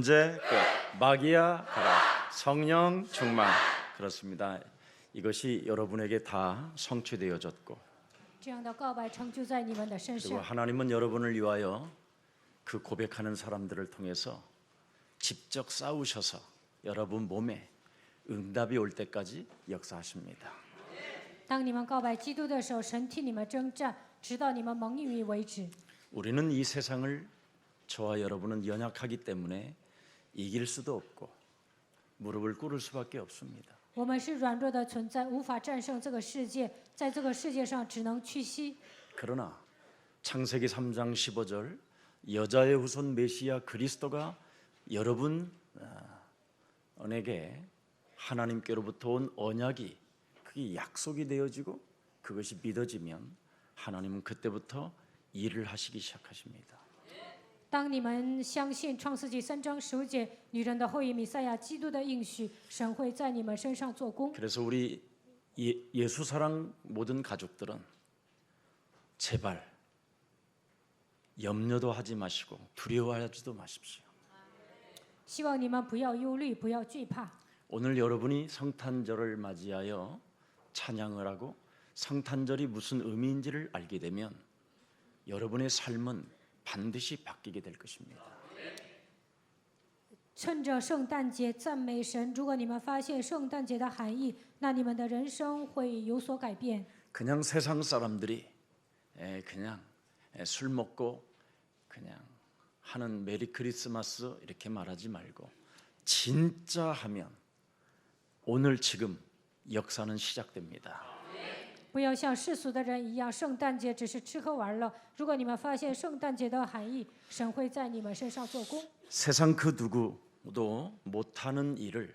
현재 끝. 마귀야 가라. 성령 충만. 그렇습니다. 이것이 여러분에게 다 성취되어졌고, 这样的告白成就在你们的身 그리고 上。 하나님은 여러분을 위하여 그 고백하는 사람들을 통해서 직접 싸우셔서 여러분 몸에 응답이 올 때까지 역사하십니다. 当你们告白基督的时候，神替你们征战，直到你们蒙应允为止。 우리는 이 세상을, 저와 여러분은 연약하기 때문에 이길 수도 없고 무릎을 꿇을 수밖에 없습니다. 我们是软弱的存在，无法战胜这个世界，在这个世界上只能屈膝。 그러나 창세기 3장 15절 여자의 후손 메시아 그리스도가 여러분에게 하나님께로부터 온 언약이, 그게 약속이 되어지고 그것이 믿어지면 하나님은 그때부터 일을 하시기 시작하십니다. 当你们相信创世纪3章15节女人的后裔弥赛亚基督的应许，神会在你们身上做工。 그래서 우리 예수 사랑 모든 가족들은 제발 염려도 하지 마시고 두려워하지도 마십시오. 希望你们不要忧虑，不要惧怕。 오늘 여러분이 성탄절을 맞이하여 찬양을 하고 성탄절이 무슨 의미인지를 알게 되면 여러분의 삶은 반드시 바뀌게 될 것입니다. 趁着圣诞节赞美神，如果你们发现圣诞节的含义，那你们的人生会有所改变。 그냥 세상 사람들이 그냥 술 먹고 그냥 하는 메리 크리스마스 이렇게 말하지 말고 진짜 하면 오늘 지금 역사는 시작됩니다. 不要像世俗的人一样，圣诞节只是吃喝玩乐。如果你们发现圣诞节的含义，神会在你们身上做工。 세상 그 누구도 못하는 일을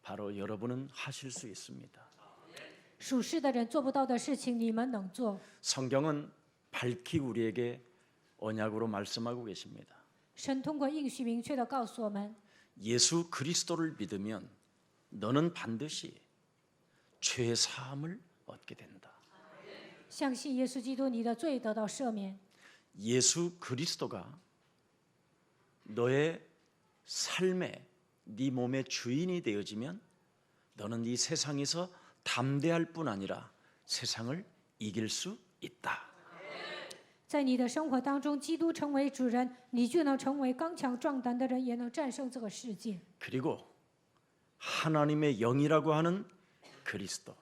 바로 여러분은 하실 수 있습니다. 属世的人做不到的事情，你们能做。 성경은 밝히 우리에게 언약으로 말씀하고 계십니다. 神通过应许明确地告诉我们， 예수 그리스도를 믿으면 너는 반드시 죄 사함을 얻게 된다. 相信耶稣基督，你的罪得到赦免。 예수 그리스도가 너의 삶의, 네 몸의 주인이 되어지면 너는 이 세상에서 담대할 뿐 아니라 세상을 이길 수 있다. 在你的生活当中，基督成为主人，你就能成为刚强壮胆的人，也能战胜这个世界。 그리고 하나님의 영이라고 하는 그리스도,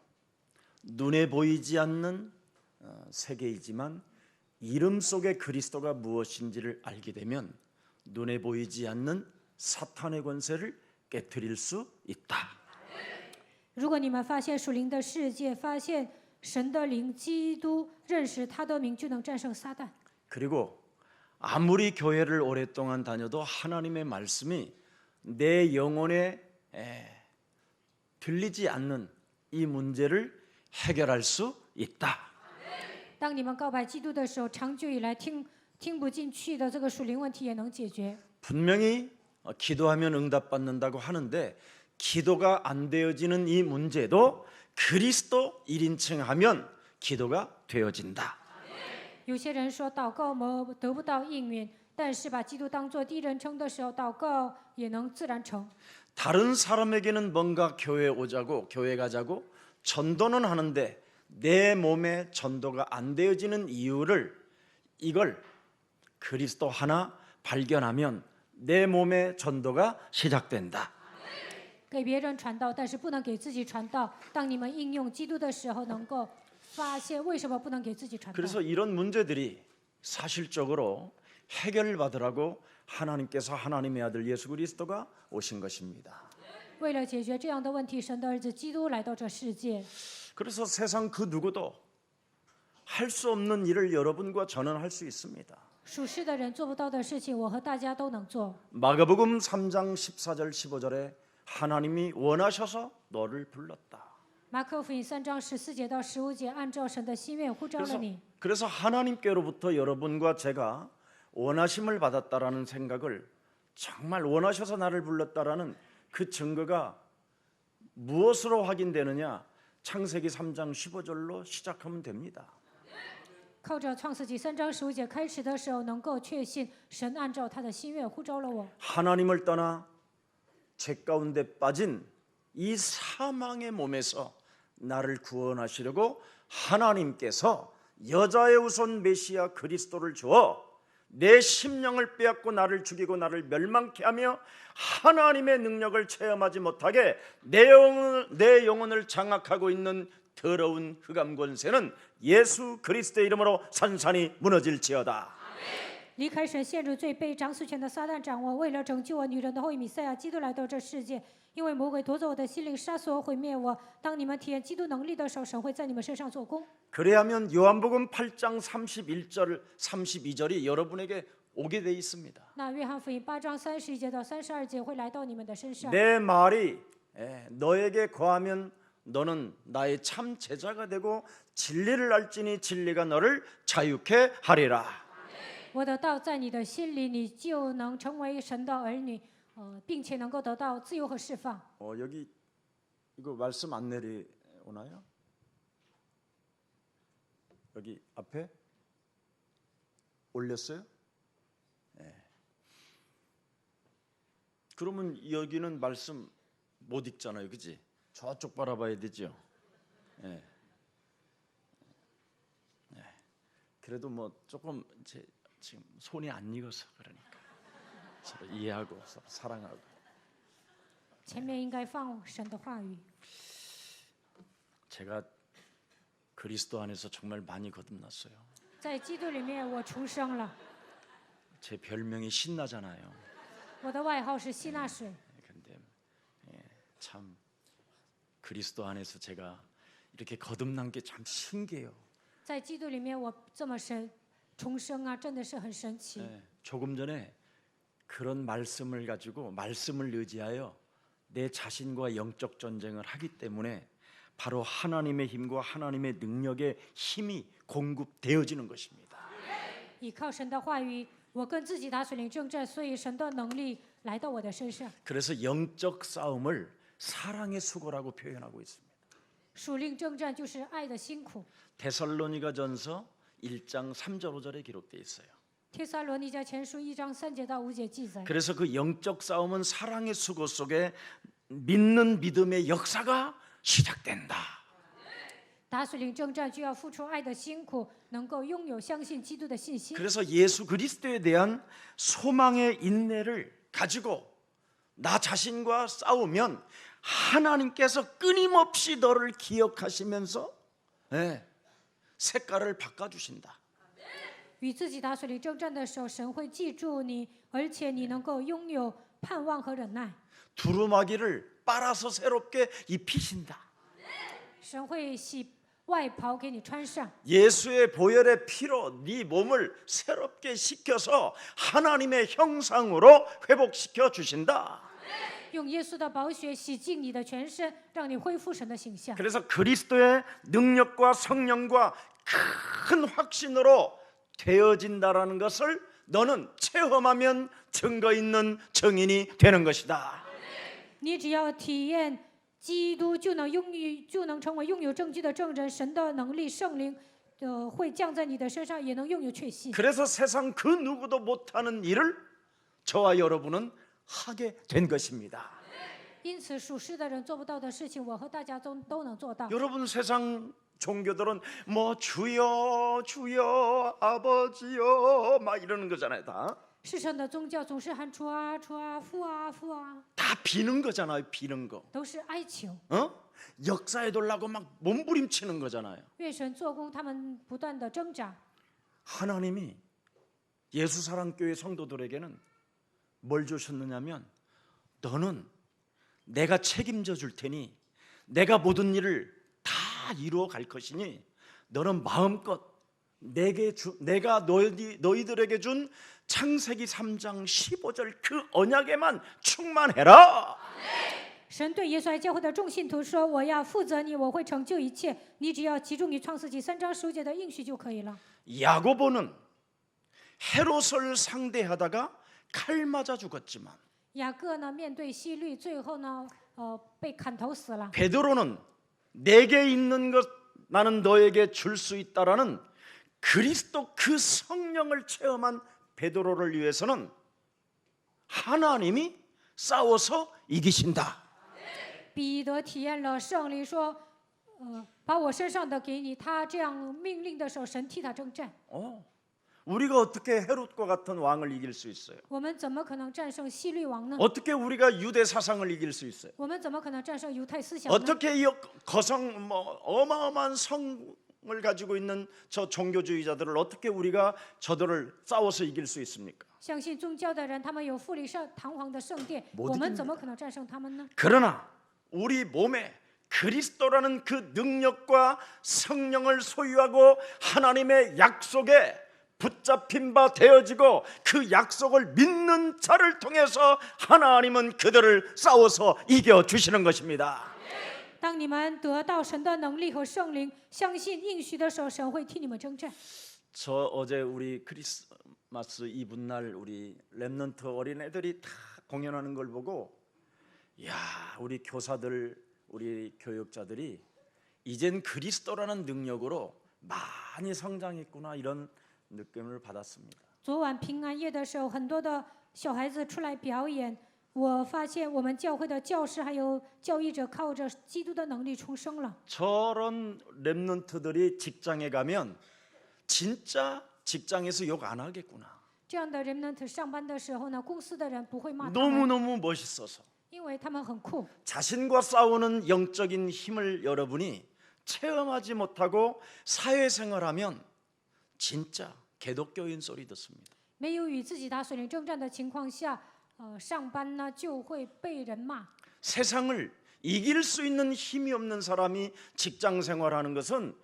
눈에 보이지 않는 세계이지만 이름 속의 그리스도가 무엇인지를 알게 되면 눈에 보이지 않는 사탄의 권세를 깨트릴 수 있다. 如果你们发现属灵的世界，发现神的灵基督，认识他的名，就能战胜撒旦。 그리고 아무리 교회를 오랫동안 다녀도 하나님의 말씀이 내 영혼에 들리지 않는 이 문제를 해결할 수 있다. 当你们告白基督的时候，长久以来听不进去的这个属灵问题也能解决。 분명히 기도하면 응답받는다고 하는데 기도가 안 되어지는 이 문제도 그리스도 1인칭 하면 기도가 되어진다. 有些人说祷告得不到应允，但是把基督当作第一人称的时候，祷告也能自然成。 다른 사람에게는 뭔가 교회 오자고 교회 가자고 전도는 하는데 내 몸에 전도가 안 되어지는 이유를 이걸 그리스도 하나 발견하면 내 몸의 전도가 시작된다. 给别人传道，但是不能给自己传道。当你们应用基督的时候，能够发现为什么不能给自己传道。 그래서 이런 문제들이 사실적으로 해결받으라고 하나님께서 하나님의 아들 예수 그리스도가 오신 것입니다. 为了解决这样的问题，神的儿子基督来到这世界。 그래서 세상 그 누구도 할 수 없는 일을 여러분과 저는 할 수 있습니다. 属世的人做不到的事情，我和大家都能做。 마가복음 3장 14절 15절에 하나님이 원하셔서 너를 불렀다. 马可福音3章14节到15节，按照神的心愿呼召了你。 그래서 하나님께로부터 여러분과 제가 원하심을 받았다라는 생각을, 정말 원하셔서 나를 불렀다라는 그 증거가 무엇으로 확인되느냐? 창세기 3장 15절로 시작하면 됩니다. 靠着创世纪3章15节开始的时候，能够确信神按照他的心愿呼召了我。 하나님을 떠나 죄 가운데 빠진 이 사망의 몸에서 나를 구원하시려고 하나님께서 여자의 후손 메시아 그리스도를 주어 내 심령을 빼앗고 나를 죽이고 나를 멸망케 하며 하나님의 능력을 체험하지 못하게 내 영혼을 장악하고 있는 더러운 흑암 권세는 예수 그리스도의 이름으로 산산이 무너질지어다. 离开神限制罪被掌死权的撒旦掌握，为了拯救我女人的后裔弥赛亚基督来到这世界，因为魔鬼夺走我的心灵，杀死我，毁灭我。当你们体验基督能力的时候，神会在你们身上做工。 그래야면 요한복음 8장 31절 32절이 여러분에게 오게 돼 있습니다. 那约翰福音8章31节到32节会来到你们的身上。 내 말이 너에게 거하면 너는 나의 참 제자가 되고 진리를 알지니 진리가 너를 자유케 하리라. 我的道在你的心里，你就能成为神的儿女，并且能够得到自由和释放。 여기 이거 말씀 안 내려오나요? 여기 앞에 올렸어요? 네. 그러면 여기는 말씀 못 읽잖아요, 그지? 저쪽 바라봐야 되죠. 네. 네. 그래도 뭐 조금 지금 손이 안 익어서 그러니까 서로 이해하고 서로 사랑하고. 前面应该放神的话语。 제가 그리스도 안에서 정말 많이 거듭났어요. 在基督里面，我重生了。 제 별명이 신나잖아요. 我的外号是希纳水。 근데 참 그리스도 안에서 제가 이렇게 거듭난 게 참 신기해요. 在基督里面，我这么重生啊，真的是很神奇。 조금 전에 그런 말씀을 가지고 말씀을 의지하여 내 자신과 영적 전쟁을 하기 때문에 바로 하나님의 힘과 하나님의 능력의 힘이 공급되어지는 것입니다. 依靠神的话语，我跟自己打属灵征战，所以神的能力来到我的身上。 그래서 영적 싸움을 사랑의 수고라고 표현하고 있습니다. 属灵征战就是爱的辛苦。 데살로니가전서 1장 3절 5절에 기록되어 있어요. 帖撒罗尼迦前书1章3节到5节记载。 그래서 그 영적 싸움은 사랑의 수고 속에 믿는 믿음의 역사가 시작된다. 打属灵征战就要付出爱的辛苦，能够拥有相信基督的信心。 그래서 예수 그리스도에 대한 소망의 인내를 가지고 나 자신과 싸우면 하나님께서 끊임없이 너를 기억하시면서 색깔을 바꿔주신다. 与自己打属灵征战的时候，神会记住你，而且你能够拥有盼望和忍耐。 두루마기를 빨아서 새롭게 입히신다. 神会洗外袍给你穿上。 예수의 보혈의 피로 네 몸을 새롭게 식혀서 하나님의 형상으로 회복시켜 주신다. 用耶稣的宝血洗净你的全身，让你恢复神的形象。 그래서 그리스도의 능력과 성령과 큰 확신으로 되어진다라는 것을 너는 체험하면 증거 있는 증인이 되는 것이다. 你只要体验基督，就能成为拥有证据的证人。神的能力、圣灵，会降在你的身上，也能拥有确信。 그래서 세상 그 누구도 못하는 일을 저와 여러분은 하게 된 것입니다. 因此，属世的人做不到的事情，我和大家都能做到。 여러분 세상 종교들은 뭐 주여 주여 아버지여 막 이러는 거잖아요. 다 世上的宗教总是喊主啊主啊父啊父啊， 다 비는 거잖아요. 비는 거. 都是哀求， 역사에 돌라고 막 몸부림치는 거잖아요. 愿神做工，他们不断的挣扎。 하나님이 예수사랑교회 성도들에게는 뭘 주셨느냐면 너는 내가 책임져 줄 테니 내가 모든 일을 다 이루어 갈 것이니 너는 마음껏 내가 너희들에게 준 창세기 3장 15절 그 언약에만 충만해라. 神对耶稣爱教会的众信徒说：“我要负责你，我会成就一切，你只要集中于创世纪3章15节的应许就可以了。” 야고보는 헤롯을 상대하다가 칼 맞아 죽었지만 雅各呢，面对希律，最后呢，被砍头死了。 베드로는 내게 있는 것 나는 너에게 줄 수 있다라는 그리스도 그 성령을 체험한 베드로를 위해서는 하나님이 싸워서 이기신다. 彼得体验了圣灵说，把我身上的给你。他这样命令的时候，神替他征战。 우리가 어떻게 헤롯과 같은 왕을 이길 수 있어요? 我们怎么可能战胜希律王呢？ 어떻게 우리가 유대 사상을 이길 수 있어요? 我们怎么可能战胜犹太思想呢？ 어떻게 이 거성 어마어마한 성을 가지고 있는 저 종교주의자들을 어떻게 우리가 저들을 싸워서 이길 수 있습니까? 相信宗教的人，他们有富丽堂皇的圣殿， 못 我们 이깁니다. 怎么可能战胜他们呢？ 그러나 우리 몸에 그리스도라는 그 능력과 성령을 소유하고 하나님의 약속에 붙잡힌 바 되어지고 그 약속을 믿는 자를 통해서 하나님은 그들을 싸워서 이겨 주시는 것입니다. 当你们得到神的能力和圣灵，相信应许的时候，神会替你们征战。 저 어제 우리 크리스마스 이브날 우리 렘넌트 어린애들이 다 공연하는 걸 보고 야, 우리 교사들, 우리 교육자들이 이젠 그리스도라는 능력으로 많이 성장했구나 이런 느낌을 받았습니다. 昨晚平安夜的时候，很多的小孩子出来表演，我发现我们教会的教师还有教育者靠着基督的能力重生了。 저런 렘넌트들이 직장에 가면 진짜 직장에서 욕 안 하겠구나. 这样的人们上班的时候呢，公司的人不会骂他们， 너무너무 멋있어서 因为他们很酷。 자신과 싸우는 영적인 힘을 여러분이 체험하지 못하고 사회생활하면 진짜 개독교인 소리 듣습니다. 没有与自己打属灵征战的情况下，上班呢就会被人骂。 세상을 이길 수 있는 힘이 없는 사람이 직장 생활하는 것은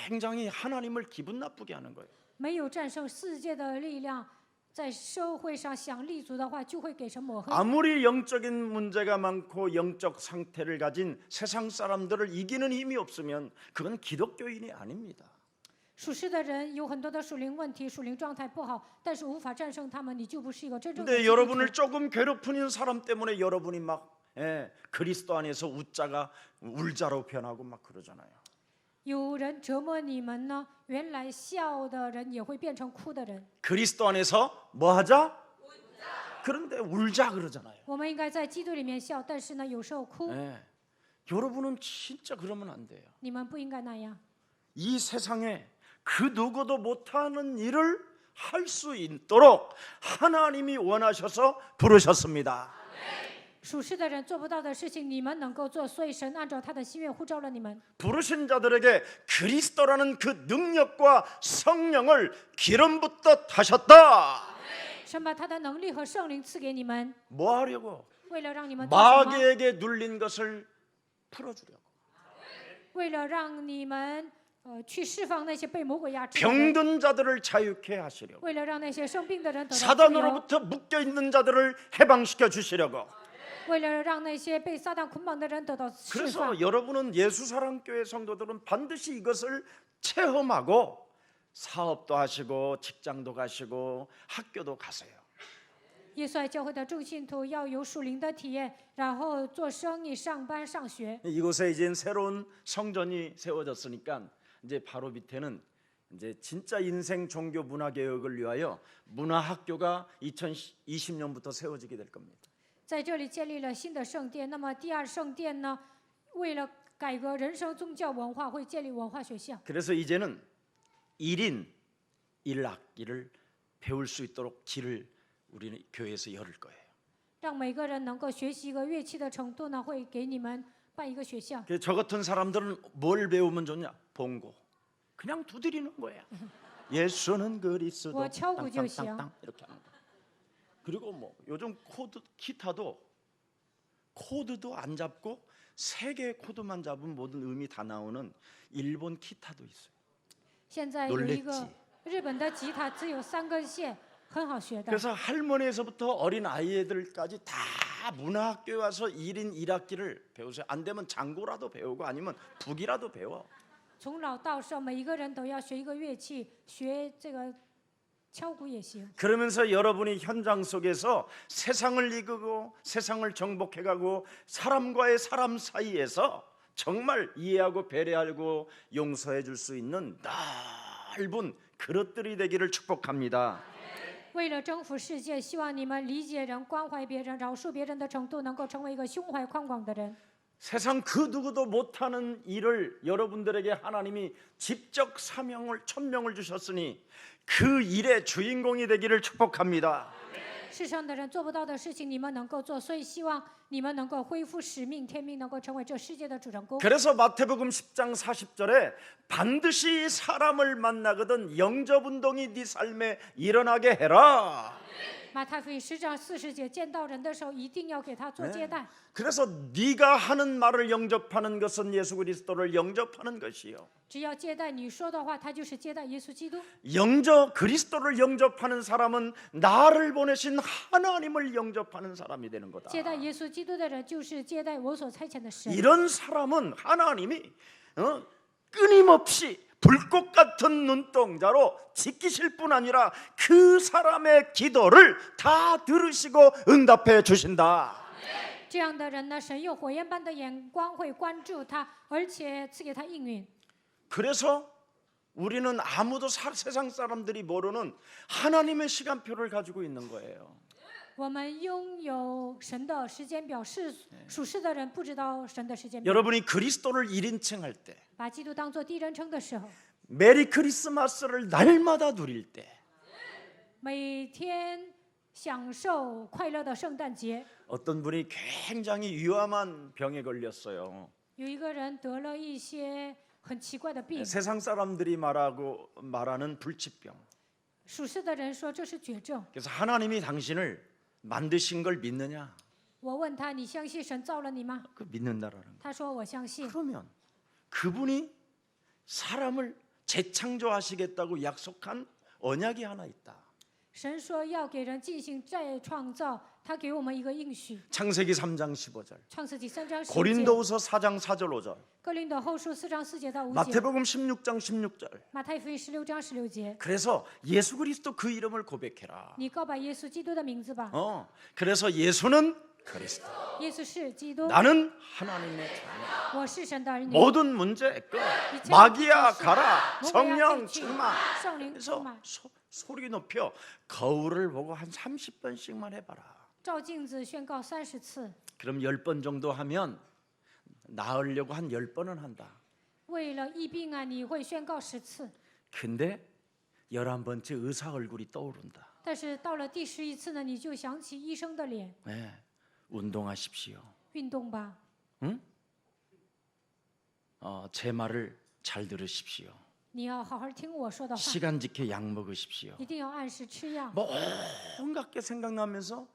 굉장히 하나님을 기분 나쁘게 하는 거예요. 没有战胜世界的力量，在社会上想立足的话，就会给神抹黑。 아무리 영적인 문제가 많고 영적 상태를 가진 세상 사람들을 이기는 힘이 없으면 그건 기독교인이 아닙니다. 属世的人有很多的属灵问题，属灵状态不好，但是无法战胜他们，你就不是一个真正的 근데 基督徒。 여러분을 조금 괴롭히는 사람 때문에 여러분이 막 그리스도 안에서 웃자가 울자로 변하고 막 그러잖아요. 有人折磨你们呢，原来笑的人也会变成哭的人。 그리스도 안에서 뭐 하자? 그런데 울자 그러잖아요. 我们应该在基督里面笑，但是呢，有时候哭。 여러분은 진짜 그러면 안 돼요. 你们不应该那样。 이 세상에 그 누구도 못하는 일을 할 수 있도록 하나님이 원하셔서 부르셨습니다. 属世的人做不到的事情，你们能够做，所以神按照他的心愿呼召了你们。 부르신 자들에게 그리스도라는 그 능력과 성령을 기름 붓듯 하셨다. 神把他的能力和圣灵赐给你们， 뭐 하려고? 为了让你们做什么？ 마귀에게 눌린 것을 풀어주려고. 为了让你们去释放那些被魔鬼压制的人， 병든 자들을 자유케 하시려고. 为了让那些生病的人得到自由， 사단으로부터 묶여 있는 자들을 해방시켜 주시려고. 为了让那些被撒旦捆绑的人得到释放。 그래서 여러분은 예수사랑교회 성도들은 반드시 이것을 체험하고 사업도 하시고 직장도 가시고 학교도 가세요. 耶稣爱教会的众信徒要有属灵的体验，然后做生意、上班、上学。 이곳에 이제 새로운 성전이 세워졌으니까 이제 바로 밑에는 이제 진짜 인생 종교 문화 개혁을 위하여 문화학교가 2020년부터 세워지게 될 겁니다. 在这里建立了新的圣殿，那么第二圣殿呢，为了改革人生宗教文化，会建立文化学校。 그래서 이제는 1인 1학기를 배울 수 있도록 길을 우리는 교회에서 열을 거예요. 让每个人能够学习一个乐器的程度呢，会给你們办一个学校。 그래서 저 같은 사람들은 뭘 배우면 좋냐? 봉고. 그냥 두드리는 거야. 예수는 그리스도. 我敲鼓就行。 땅땅땅땅 이렇게 하는 거. 그리고 뭐 요즘 기타도 코드도 안 잡고 3개의 코드만 잡으면 모든 음이 다 나오는 일본 기타도 있어요. 现在有一个日本的吉他，只有3根线，很好学的。 그래서 할머니에서부터 어린 아이들까지 다 문화학교에 와서 1인 1학기를 배우세요. 안 되면 장구라도 배우고 아니면 북이라도 배워. 从老到少，每一个人都要学一个乐器，学这个敲鼓也行。 그러면서 여러분이 현장 속에서 세상을 이기고 세상을 정복해가고 사람과의 사람 사이에서 정말 이해하고 배려하고 용서해 줄 수 있는 넓은 그릇들이 되기를 축복합니다. 为了征服世界，希望你们理解人、关怀别人、饶恕别人的程度，能够成为一个胸怀宽广的人。 세상 그 누구도 못하는 일을 여러분들에게 하나님이 직접 사명을 천명을 주셨으니 그 일의 주인공이 되기를 축복합니다. 世上的人做不到的事情，你们能够做，所以希望你们能够恢复使命、天命，能够成为这世界的主人公。 그래서 마태복음 10장 40절에 반드시 사람을 만나거든 영접 운동이 네 삶에 일어나게 해라. 马太福音10章40节，见到人的时候，一定要给他做接待。 그래서 네가 하는 말을 영접하는 것은 예수 그리스도를 영접하는 것이요. 只要接待你说的话，他就是接待耶稣基督。 그리스도를 영접하는 사람은 나를 보내신 하나님을 영접하는 사람이 되는 거다. 接待耶稣基督的人，就是接待我所差遣的神。 이런 사람은 하나님이 끊임없이 불꽃 같은 눈동자로 지키실 뿐 아니라 그 사람의 기도를 다 들으시고 응답해 주신다. 这样的人呢，神用火焰般的眼光会关注他，而且赐给他应允。 그래서 우리는 아무도 세상 사람들이 모르는 하나님의 시간표를 가지고 있는 거예요. 我们拥有神的时间表，属世的人不知道神的时间表。 여러분이 그리스도를 1인칭 할 때, 把基督当作第一人称的时候， 메리 크리스마스를 날마다 누릴 때, 每天享受快乐的圣诞节。 어떤 분이 굉장히 위험한 병에 걸렸어요. 有一个人得了一些很奇怪的病， 세상 사람들이 말하는 불치병. 属世的人说这是绝症。 그래서 하나님이 당신을 만드신 걸 믿느냐? 我问他：“你相信神造了你吗 그 믿는다라는 거. ？”他说：“我相信。 그러면 그분이 사람을 재창조하시겠다고 약속한 언약이 하나 있다. 神说要给人进行再创造，他给我们一个应许。 창세기 3장 15절, 创世纪3章10节， 고린도후서 4장 4절 5절, 哥林多后书4章4节到5节， 마태복음 16장 16절. 马太福音16章16节。 그래서 예수 그리스도 그 이름을 고백해라. 你告白耶稣基督的名字吧。 그래서 예수는 그리스도, 耶稣是基督， 나는 하나님의 자녀. 我是神的儿女。 모든 문제 끝. 一切 마귀야 都是 가라. 魔鬼要 성령 退去 충만. 圣灵充 그래서 满。 소리 높여 거울을 보고 한 30번씩만 해봐라. 照镜子宣告30次， 그럼 10번 정도 하면 나으려고 한 10번은 한다. 为了疫病啊，你会宣告10次。 근데 11번째 의사 얼굴이 떠오른다. 但是到了第11次呢，你就想起医生的脸， 네, 운동하십시오. 运动吧。 제 말을 잘 들으십시오. 你要好好听我说的话， 시간 지켜 약 먹으십시오. 一定要按时吃药。 뭐 온갖 게 생각나면서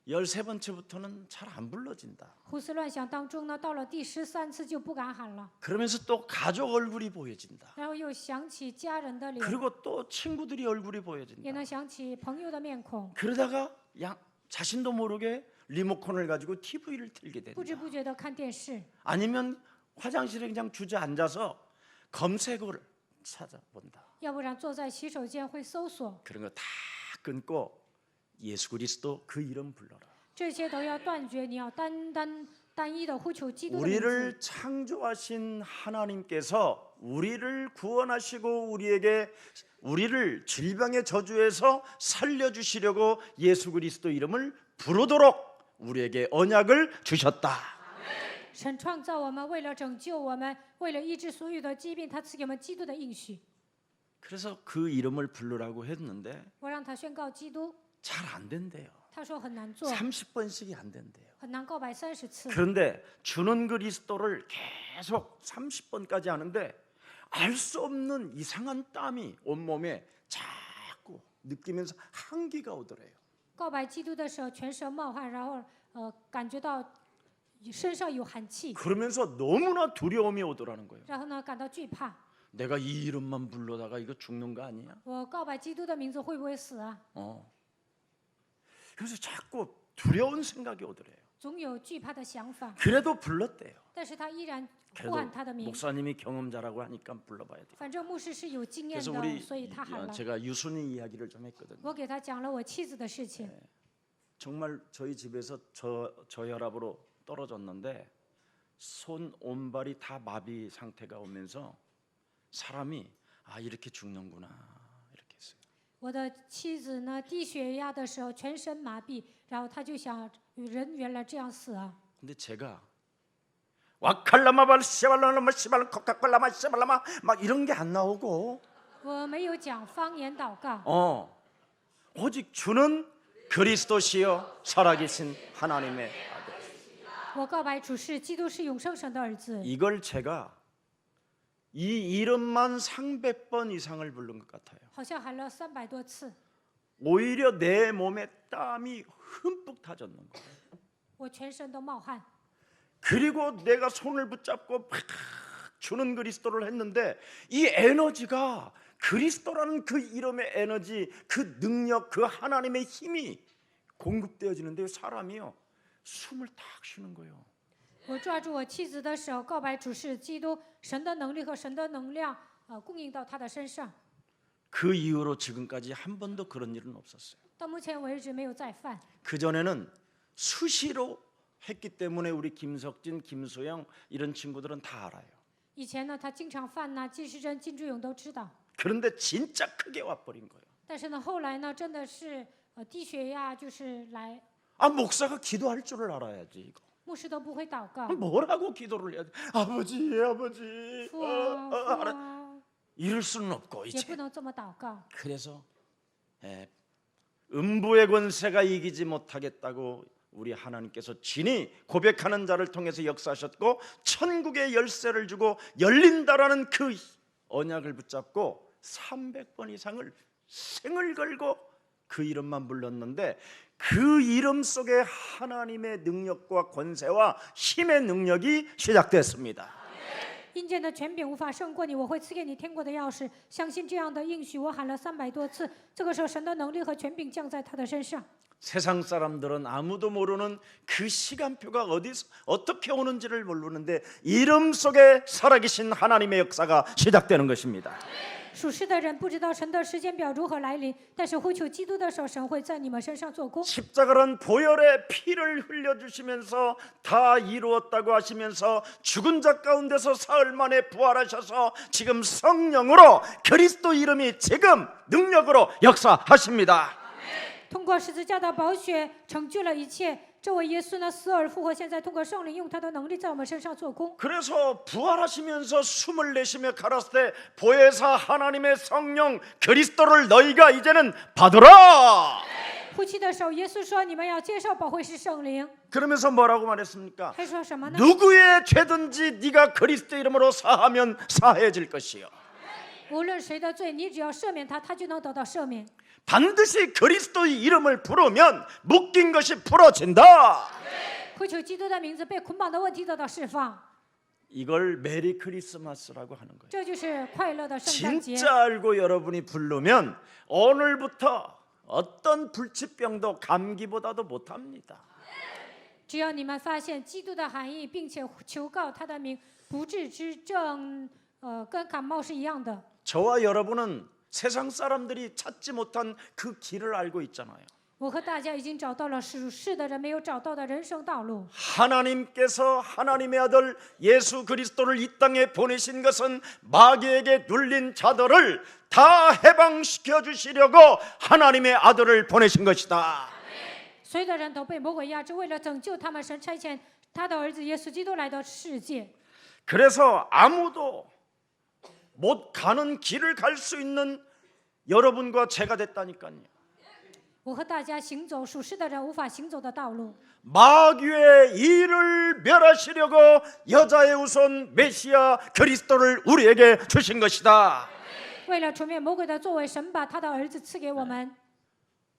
13번째부터는 잘 안 불러진다. 胡思乱想当中呢，到了第13次就不敢喊了， 그러면서 또 가족 얼굴이 보여진다. 然后又想起家人的脸， 그리고 또 친구들이 얼굴이 也 보여진다. 能想起朋友的面孔， 그러다가 자신도 모르게 리모컨을 가지고 TV를 틀게 된다. 不知不觉的看电视， 아니면 화장실에 그냥 주저앉아서 검색어를 찾아본다. 要不然坐在洗手间会搜索， 그런 거 다 끊고 예수 그리스도 그 이름 불러라. 这些都要断绝。你要单一的呼求基督的名字。 우리를 창조하신 하나님께서 우리를 구원하시고 우리를 질병의 저주에서 살려주시려고 예수 그리스도 이름을 부르도록 우리에게 언약을 주셨다. 神创造我们，为了拯救我们，为了医治所有的疾病，他赐给我们基督的应许。 그래서 그 이름을 부르라고 했는데 我让他宣告基督， 잘 안 된대요. 他说很难做， 30번씩이 안 된대요. 很难告白30次。 그런데 주는 그리스도를 계속 30번까지 하는데 알 수 없는 이상한 땀이 온몸에 자꾸 느끼면서 한기가 오더래요. 告白基督的时候，全身冒汗，然后感觉到身上有寒气， 그러면서 너무나 두려움이 오더라는 거예요. 然后呢感到惧怕。 내가 이 이름만 불러다가 이거 죽는 거 아니야? 我告白基督的名字会不会死啊？ 그래서 자꾸 두려운 생각이 오더래요. 总有惧怕的想法， 그래도 불렀대요. 但是他依然呼 그래도 喊他的名。 목사님이 경험자라고 하니까 불러봐야 돼. 反正牧师是有经验 그래서 的， 우리 所以他喊了。 제가 유순이 이야기를 좀 했거든요. 我给他讲了我妻子的事情。 정말 저희 집에서 저혈압으로 떨어졌는데 손 온발이 다 마비 상태가 오면서 사람이 아, 이렇게 죽는구나 이렇게 했어요. 我的妻子呢，低血压的时候全身麻痹，然后她就想，人原来这样死啊！ 근데 제가 와칼라마발 시발라마 시발 코카콜라마 시발라마 막 이런 게 안 나오고 我没有讲方言祷告， 오직 주는 그리스도시요 살아계신 하나님의 아들. 我告白主是基督是永生神的儿子。 이걸 제가 이 이름만 300번 이상을 부른 것 같아요. 好像喊了300多次， 오히려 내 몸에 땀이 흠뻑 타졌는 거예요. 我全身都冒汗。 그리고 내가 손을 붙잡고 팍 주는 그리스도를 했는데 이 에너지가 그리스도라는 그 이름의 에너지, 그 능력, 그 하나님의 힘이 공급되어지는데 사람이요 숨을 탁 쉬는 거예요. 我抓住我妻子的手，告白主是基督，神的能力和神的能量供应到她的身上。 그 이후로 지금까지 한 번도 그런 일은 없었어요. 到目前为止没有再犯。 그 전에는 수시로 했기 때문에 우리 김석진, 김소영 이런 친구들은 다 알아요. 以前呢，他经常犯呐，金世珍、金志勇都知道。 그런데 진짜 크게 와버린 거예요. 但是呢，后来呢，真的是低血压，就是来 아, 목사가 기도할 줄을 알아야지 이거. 牧师都不会祷告， 뭐라고 기도를 해야 돼? 아버지, 아버지. 父啊父啊， 이럴 수는 없고 也 이제. 不能这么祷告。 그래서 음부의 권세가 이기지 못하겠다고 우리 하나님께서 진히 고백하는 자를 통해서 역사하셨고 천국의 열쇠를 주고 열린다라는 그 언약을 붙잡고 300번 이상을 생을 걸고 그 이름만 불렀는데 그 이름 속에 하나님의 능력과 권세와 힘의 능력이 시작됐습니다. 阴间的权柄无法胜过你，我会赐给你天国的钥匙。相信这样的应许，我喊了300多次。这个时候，神的能力和权柄降在他的身上。 세상 사람들은 아무도 모르는 그 시간표가 어디서 어떻게 오는지를 모르는데 이름 속에 살아계신 하나님의 역사가 시작되는 것입니다. 属世的人不知道神的时间表如何来临，但是呼求基督的时候，神会在你们身上做工。 십자가는 보혈의 피를 흘려주시면서 다 이루었다고 하시면서 죽은 자 가운데서 사흘 만에 부활하셔서 지금 성령으로 그리스도 이름이 지금 능력으로 역사하십니다. 通过十字架的宝血成就了一切。这位耶稣呢，死而复活，现在通过圣灵用他的能力在我们身上做工。 그래서 부활하시면서 숨을 내쉬며 가라사대 때 보혜사 하나님의 성령 그리스도를 너희가 이제는 받으라. 呼气的时候，耶稣说：“你们要接受保惠师圣灵。 그러면서 뭐라고 말했습니까? 还说什么呢？ 누구의 죄든지 네가 그리스도 이름으로 사하면 사해질 것이요. 无论谁的罪，你只要赦免他，他就能得到赦免。 반드시 그리스도의 이름을 부르면 묶인 것이 풀어진다. 呼求基督的名字，被捆绑的问题得到释放。 이걸 메리 크리스마스라고 하는 거예요. 这就是快乐的圣诞节。 진짜 알고 여러분이 부르면 오늘부터 어떤 불치병도 감기보다도 못합니다. 只要你们发现基督的含义，并且求告他的名，不治之症，跟感冒是一样的。 저와 여러분은 세상 사람들이 찾지 못한 그 길을 알고 있잖아요. 我和大家已经找到了属世的人没有找到的人生道路。 하나님께서 하나님의 아들 예수 그리스도를 이 땅에 보내신 것은 마귀에게 눌린 자들을 다 해방시켜 주시려고 하나님의 아들을 보내신 것이다. 所有的人都被魔鬼压制，为了拯救他们，神差遣他的儿子耶稣基督来到世界。 그래서 아무도 못 가는 길을 갈 수 있는 여러분과 제가 됐다니까요. 我和大家行走属世的人无法行走的道路。 마귀의 일을 멸하시려고 여자의 우선 메시아 그리스도를 우리에게 주신 것이다. 为了除灭魔鬼的作为，神把他的儿子赐给我们。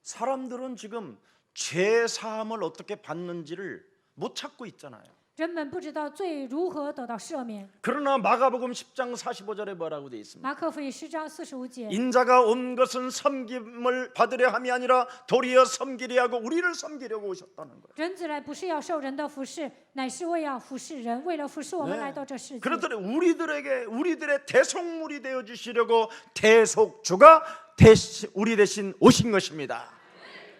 사람들은 지금 죄 사함을 어떻게 받는지를 못 찾고 있잖아요. 人们不知道罪如何得到赦免。 그러나 마가복음 10장 45절에 뭐라고 되어 있습니까? 马可福音10章45节。 인자가 온 것은 섬김을 받으려 함이 아니라 도리어 섬기려 하고 우리를 섬기려고 오셨다는 거예요. 人子来不是要受人的服侍，乃是为要服侍人，为了服侍我们来到这世界。 그렇더니 우리들의 대속물이 되어 주시려고 대속주가 우리 대신 오신 것입니다.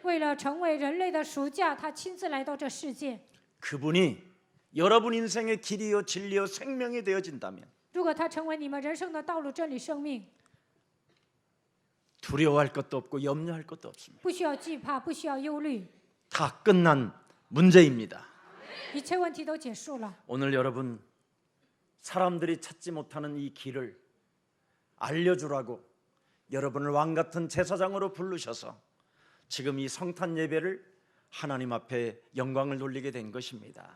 为了成为人类的赎价，他亲自来到这世界。 그분이 여러분 인생의 길이요 진리요 생명이 되어진다면 如果他成为你们人生的道路、真理、生命， 두려워할 것도 없고 염려할 것도 없습니다. 不需要惧怕，不需要忧虑， 다 끝난 문제입니다. 一切问题都结束了。 오늘 여러분 사람들이 찾지 못하는 이 길을 알려주라고 여러분을 왕 같은 제사장으로 부르셔서 지금 이 성탄 예배를 하나님 앞에 영광을 돌리게 된 것입니다.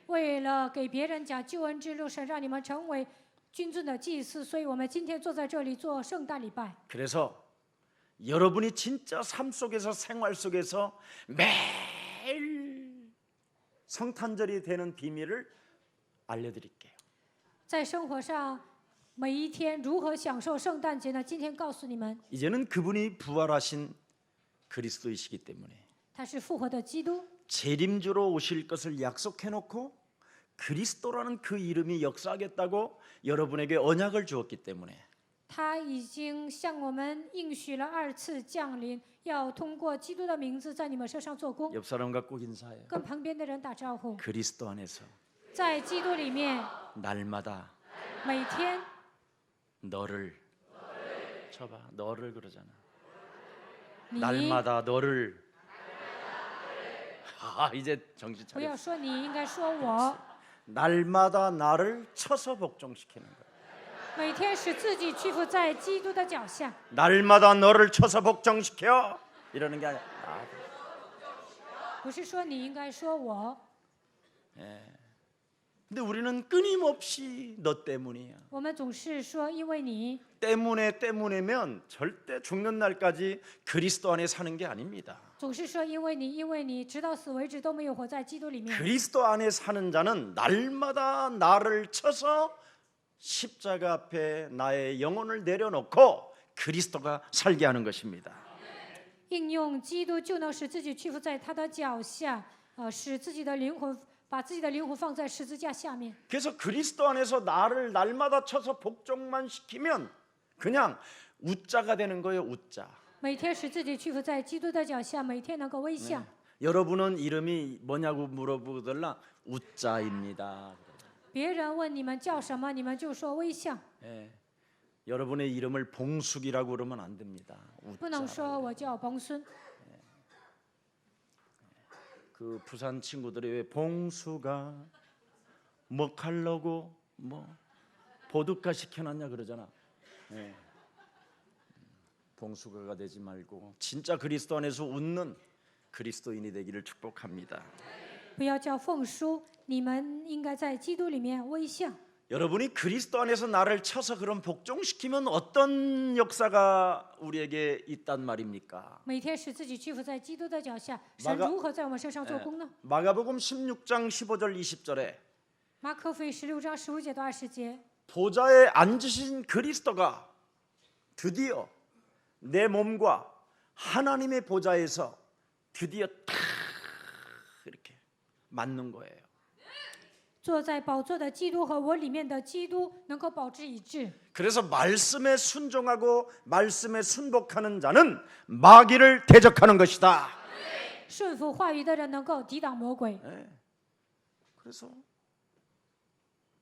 为了给别人讲救恩之路，神让你们成为君尊的祭司，所以我们今天坐在这里做圣诞礼拜。 그래서 여러분이 진짜 삶 속에서 생활 속에서 매일 성탄절이 되는 비밀을 알려드릴게요. 在生活上，每一天如何享受圣诞节呢？今天告诉你们， 이제는 그분이 부활하신 그리스도이시기 때문에 他是复活的基督， 재림주로 오실 것을 약속해놓고 그리스도라는 그 이름이 역사하겠다고 여러분에게 언약을 주었기 때문에 他已经向我们应许了二次降临，要通过基督的名字在你们身上做工。 옆 사람과 꼭 인사해요. 跟旁边的人打招呼， 그리스도 안에서 在基督里面， 날마다 每天 너를 쳐봐 너를 그러잖아. 你 날마다 너를 이제 정신 不要 차려. 说你，应该说我， 날마다 나를 쳐서 복종시키는 거야. 每天使自己屈服在基督的脚下。 날마다 너를 쳐서 복종시켜 이러는 게 아니야. 不是说你，应该说我。 근데 우리는 끊임없이 너 때문이야. 我们总是说因为你， 때문에면 절대 죽는 날까지 그리스도 안에 사는 게 아닙니다. 总是说因为你，因为你，直到死为止都没有活在基督里面。 그리스도 안에 사는 자는 날마다 나를 쳐서 십자가 앞에 나의 영혼을 내려놓고 그리스도가 살게 하는 것입니다. 应用基督就能使自己屈服在他的脚下，使自己的灵魂，把自己的灵魂放在十字架下面。 그래서 그리스도 안에서 나를 날마다 쳐서 복종만 시키면 그냥 우자가 되는 거예요. 우자. 每天使自己屈服在基督的脚下，每天能够微笑。 여러분은 이름이 뭐냐고 물어보더라. 우자입니다. 别人问你们叫什么，你们就说微笑， 여러분의 이름을 봉숙이라고 그러면 안 됩니다. 不能 우자. 说我叫彭孙。 그 부산 친구들이 왜 봉수가 뭐 갈라고 뭐 보드카 시켜놨냐 그러잖아. 봉수가가 되지 말고 진짜 그리스도 안에서 웃는 그리스도인이 되기를 축복합니다. 不要叫奉书，你们应该在基督里面微笑。 여러분이 그리스도 안에서 나를 쳐서 그런 복종시키면 어떤 역사가 우리에게 있단 말입니까? 每天使自己屈服在基督的脚下，神如何在我们身上做工呢？ 마가복음 16장 15절 20절에 马可福音16章15节到20节， 보좌에 앉으신 그리스도가 드디어 내 몸과 하나님의 보좌에서 드디어 탁 이렇게 맞는 거예요. 坐在宝座的基督和我里面的基督能够保持一致。 그래서 말씀에 순종하고 말씀에 순복하는 자는 마귀를 대적하는 것이다. 顺服话语的人能够抵挡魔鬼。 그래서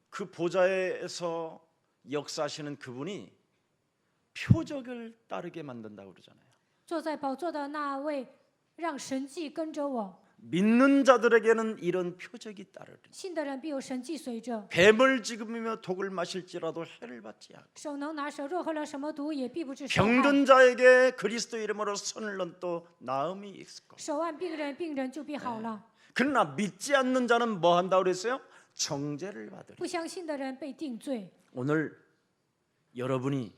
그 보좌에서 역사하시는 그분이 표적을 따르게 만든다고 그러잖아요. 坐在宝座的那位，让神迹跟着我。 믿는 자들에게는 이런 표적이 따르리. 信的人必有神迹随着。 뱀을 지금이며 독을 마실지라도 해를 받지 않고 手能拿手，若喝了什么毒，也必不致伤害。 병든 자에게 그리스도 이름으로 손을 넣은 또 나음이 있을 것. 手按病人，病人就必好了。 그러나 믿지 않는 자는 뭐 한다고 그랬어요? 정죄를 받으리. 不相信的人被定罪。 오늘 여러분이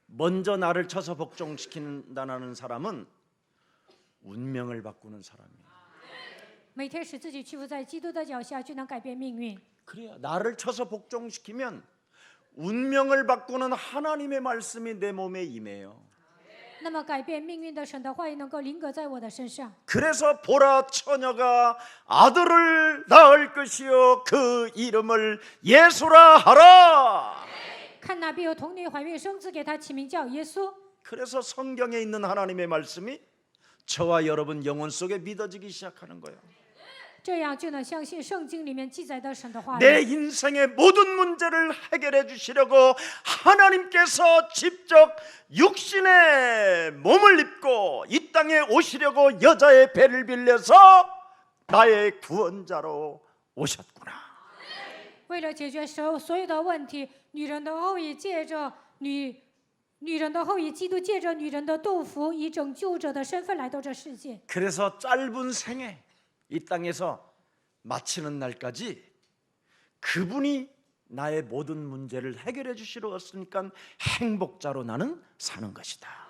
먼저 나를 쳐서 복종시킨다는 사람은 운명을 바꾸는 사람이에요. 每天使自己屈服在基督的脚下，就能改变命运。 그래야 나를 쳐서 복종시키면 운명을 바꾸는 하나님의 말씀이 내 몸에 임해요. 那么改变命运的神的话语能够临格在我的身上。 그래서 보라 처녀가 아들을 낳을 것이요 그 이름을 예수라 하라. 看那必有童女怀孕生子，给他起名叫耶稣。 그래서 성경에 있는 하나님의 말씀이 저와 여러분 영혼 속에 믿어지기 시작하는 거예요. 这样就能相信圣经里面记载的神的话 내 语。 인생의 모든 문제를 해결해 주시려고 하나님께서 직접 육신의 사람의 몸을 입고 이 땅에 오시려고 여자의 배를 빌려서 나의 구원자로 오셨구나. 为了解决所有的问题，女人的后裔借着女人的后裔基督借着女人的肚腹，以拯救者的身份来到这世界。 그래서 짧은 생에 이 땅에서 마치는 날까지 그분이 나의 모든 문제를 해결해 주시러 왔으니까 행복자로 나는 사는 것이다.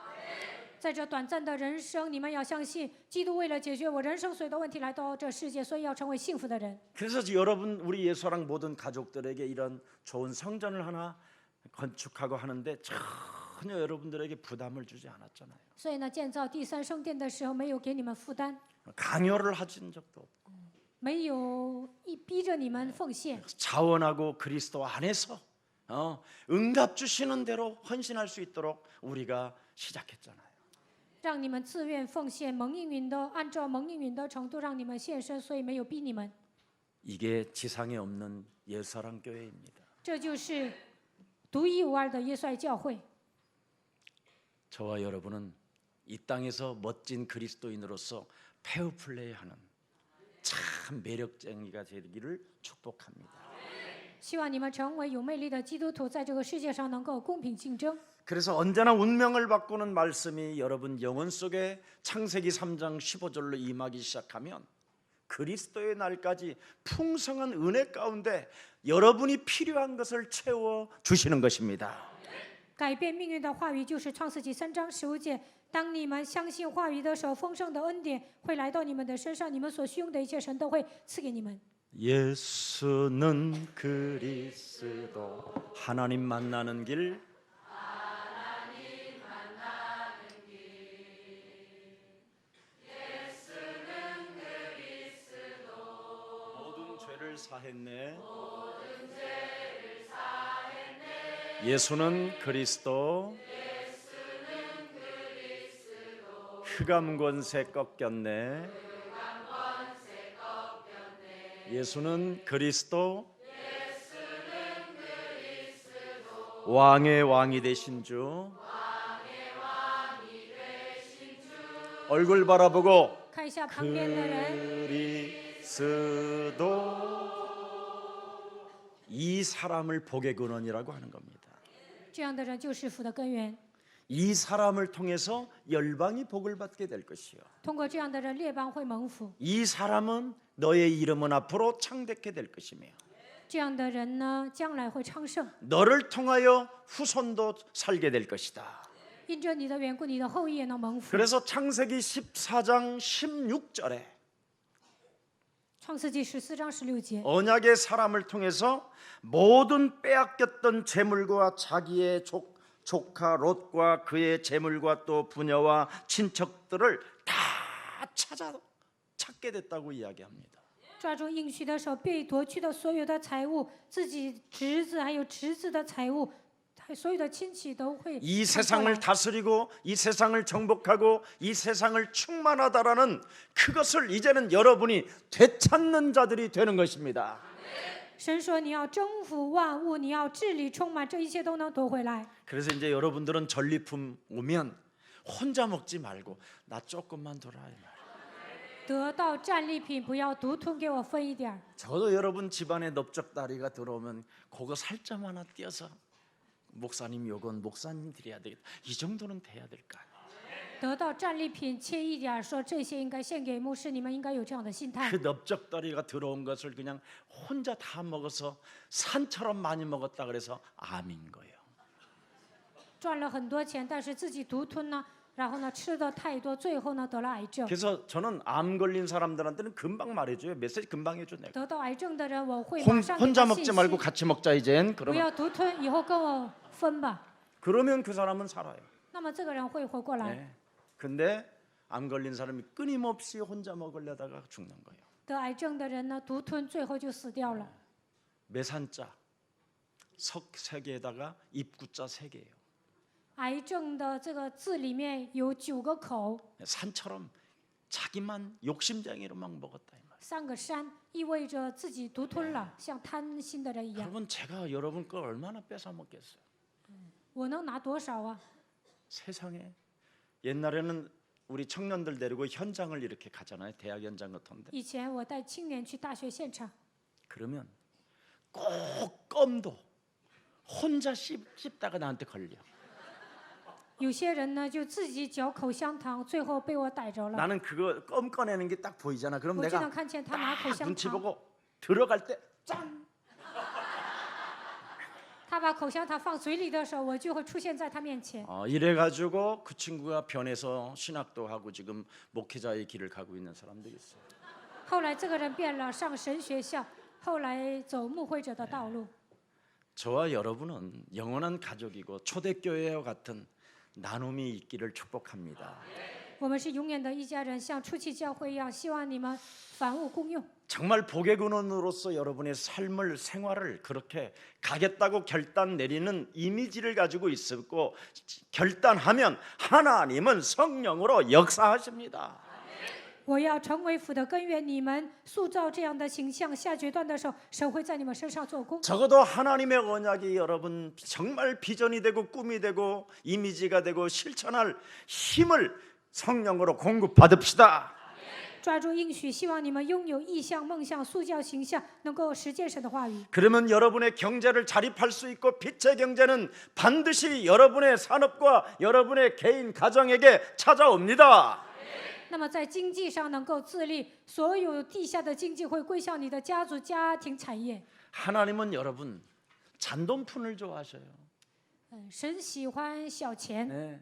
在这短暂的人生，你们要相信，基督为了解决我人生所有的问题来到这世界，所以要成为幸福的人。 그래서 여러분 우리 예수랑 모든 가족들에게 이런 좋은 성전을 하나 건축하고 하는데 전혀 여러분들에게 부담을 주지 않았잖아요. 所以呢，建造第三圣殿的时候，没有给你们负担， 강요를 하신 적도 없고 没有逼着你们奉献， 자원하고 그리스도 안에서 응답 주시는 대로 헌신할 수 있도록 우리가 시작했잖아요. 让你们自愿奉献，蒙应允的按照蒙应允的程度让你们献身，所以没有逼你们。 이게 지상에 없는 예수랑 교회입니다. 这就是独一无二的耶稣爱教会。 저와 여러분은 이 땅에서 멋진 그리스도인으로서 페어플레이하는 참 매력쟁이가 되기를 축복합니다. 希望你们成为有魅力的基督徒，在这个世界上能够公平竞争。 그래서 언제나 운명을 바꾸는 말씀이 여러분 영혼 속에 창세기 3장 15절로 임하기 시작하면 그리스도의 날까지 풍성한 은혜 가운데 여러분이 필요한 것을 채워 주시는 것입니다. 改变命运的话语就是创世纪3章15节。当你们相信话语的时候，丰盛的恩典会来到你们的身上，你们所需用的一切神都会赐给你们。 예수는 그리스도 하나님 만나는 길 모든 죄를 사했네 예수는 그리스도 흑암 권세 꺾였네 예수는 그리스도 왕의 왕이 되신 주 얼굴 바라보고 看一下旁边的人， 그리스도 이 사람을 복의 근원이라고 하는 겁니다. 这样的人就是福的根源。 이 사람을 통해서 열방이 복을 받게 될 것이요. 通过这样的人，列邦会蒙福。 이 사람은 너의 이름은 앞으로 창대케 될 것이며 这样的人呢，将来会昌盛。 너를 통하여 후손도 살게 될 것이다. 因着你的缘故，你的后裔也能蒙福。 그래서 창세기 14장 16절에 创世纪14章16节， 언약의 사람을 통해서 모든 빼앗겼던 재물과 자기의 조카 롯과 그의 재물과 또 부녀와 친척들을 다 찾게 됐다고 이야기합니다. 抓住应许的手，被夺去的所有的财物，自己侄子还有侄子的财物，所有的亲戚都会 이 抢过 세상을 来。 다스리고 이 세상을 정복하고 이 세상을 충만하다라는 그것을 이제는 여러분이 되찾는 자들이 되는 것입니다. 神说你要征服万物，你要治理充满，这一切都能夺回来。 그래서 이제 여러분들은 전리품 오면 혼자 먹지 말고 나 조금만 줘라 이 말. 得到战利品，不要独吞，给我分一点儿。 저도 여러분 집안에 넓적다리가 들어오면 그거 살점 하나 띄어서 목사님 요건 목사님 드려야 되겠다. 이 정도는 돼야 될까? 得到战利品切一点儿，说这些应该献给牧师，你们应该有这样的心态 그 。 넓적다리가 들어온 것을 그냥 혼자 다 먹어서 산처럼 많이 먹었다 그래서 암인 거예요. 赚了很多钱，但是自己独吞呢，然后呢吃的太多，最后呢得了癌症。 그래서 저는 암 걸린 사람들한테는 금방 말해줘요. 메시지 금방 해줘 내가. 得到癌症的人，我会马上给 혼자 他信 먹지 말고 息， 같이 먹자 이젠. 不 그러면 要独吞，以后跟我分吧。 그러면 그 사람은 살아요. 那么这个人会活过来。 네. 근데 암 걸린 사람이 끊임없이 혼자 먹으려다가 죽는 거예요. 得癌症的人呢，独吞，最后就死掉了。 매산자 석 3개에다가 입구자 3개예요. 癌症的这个字里面有9个口， 산처럼 자기만 욕심쟁이로 막 먹었다 이 말. 3个山，意味着自己独吞了，像贪心的人一样。 여러분 제가 여러분 걸 얼마나 뺏어 먹겠어요? 我能拿多少啊？ 세상에 옛날에는 우리 청년들 데리고 현장을 이렇게 가잖아요. 대학 현장 같은데. 以前我带青年去大学现场， 그러면 꼭 껌도 혼자 씹다가 나한테 걸려. 有些人呢就自己嚼口香糖，最后被我逮着了。 나는 그거 껌 꺼내는 게 딱 보이잖아. 그럼 我就能 내가 看见他拿口 딱 香 눈치 糖， 보고 들어갈 때 짠. 他把口香糖放嘴里的时候，我就会出现在他面前。 이래가지고 그 친구가 변해서 신학도 하고 지금 목회자의 길을 가고 있는 사람들이 있어요. 后来这个人变了，上神学校，后来走牧会者的道路。 저와 여러분은 영원한 가족이고 초대교회와 같은 나눔이 있기를 축복합니다. 我们是永远的一家人，像初期教会一样，希望你们凡物公用。 정말 복의 근원으로서 여러분의 삶을 생활을 그렇게 가겠다고 결단 내리는 이미지를 가지고 있었고 결단하면 하나님은 성령으로 역사하십니다. 我要成为福的根源，你们塑造这样的形象，下决断的时候，神会在你们身上做工。 적어도 하나님의 언약이 여러분 정말 비전이 되고 꿈이 되고 이미지가 되고 실천할 힘을 성령으로 공급받읍시다. 抓住应许，希望你们拥有意向、梦想、塑造形象，能够实践神的话语。 그러면 여러분의 경제를 자립할 수 있고 빛의 경제는 반드시 여러분의 산업과 여러분의 개인 가정에게 찾아옵니다. 那么在经济上能够自立，所有地下的经济会归向你的家族、家庭产业。 하나님은 여러분 잔돈푼을 좋아하셔요. 神喜欢小钱， 네.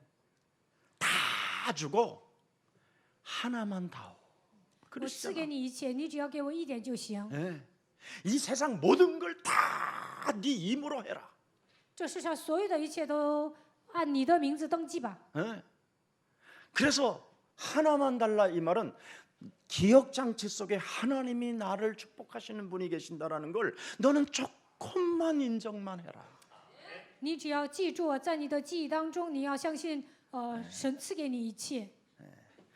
다 주고 하나만 다오. 我赐 그러시잖아. 给你一切，你只要给我一点就行。 네. 이 세상 모든 걸 다 네 임으로 해라. 这世上所有的一切都按你的名字登记吧。 네. 그래서 하나만 달라 이 말은 기억 장치 속에 하나님이 나를 축복하시는 분이 계신다라는 걸 너는 조금만 인정만 해라. 你只要记住，在你的记忆当中，你要相信，神赐给你一切。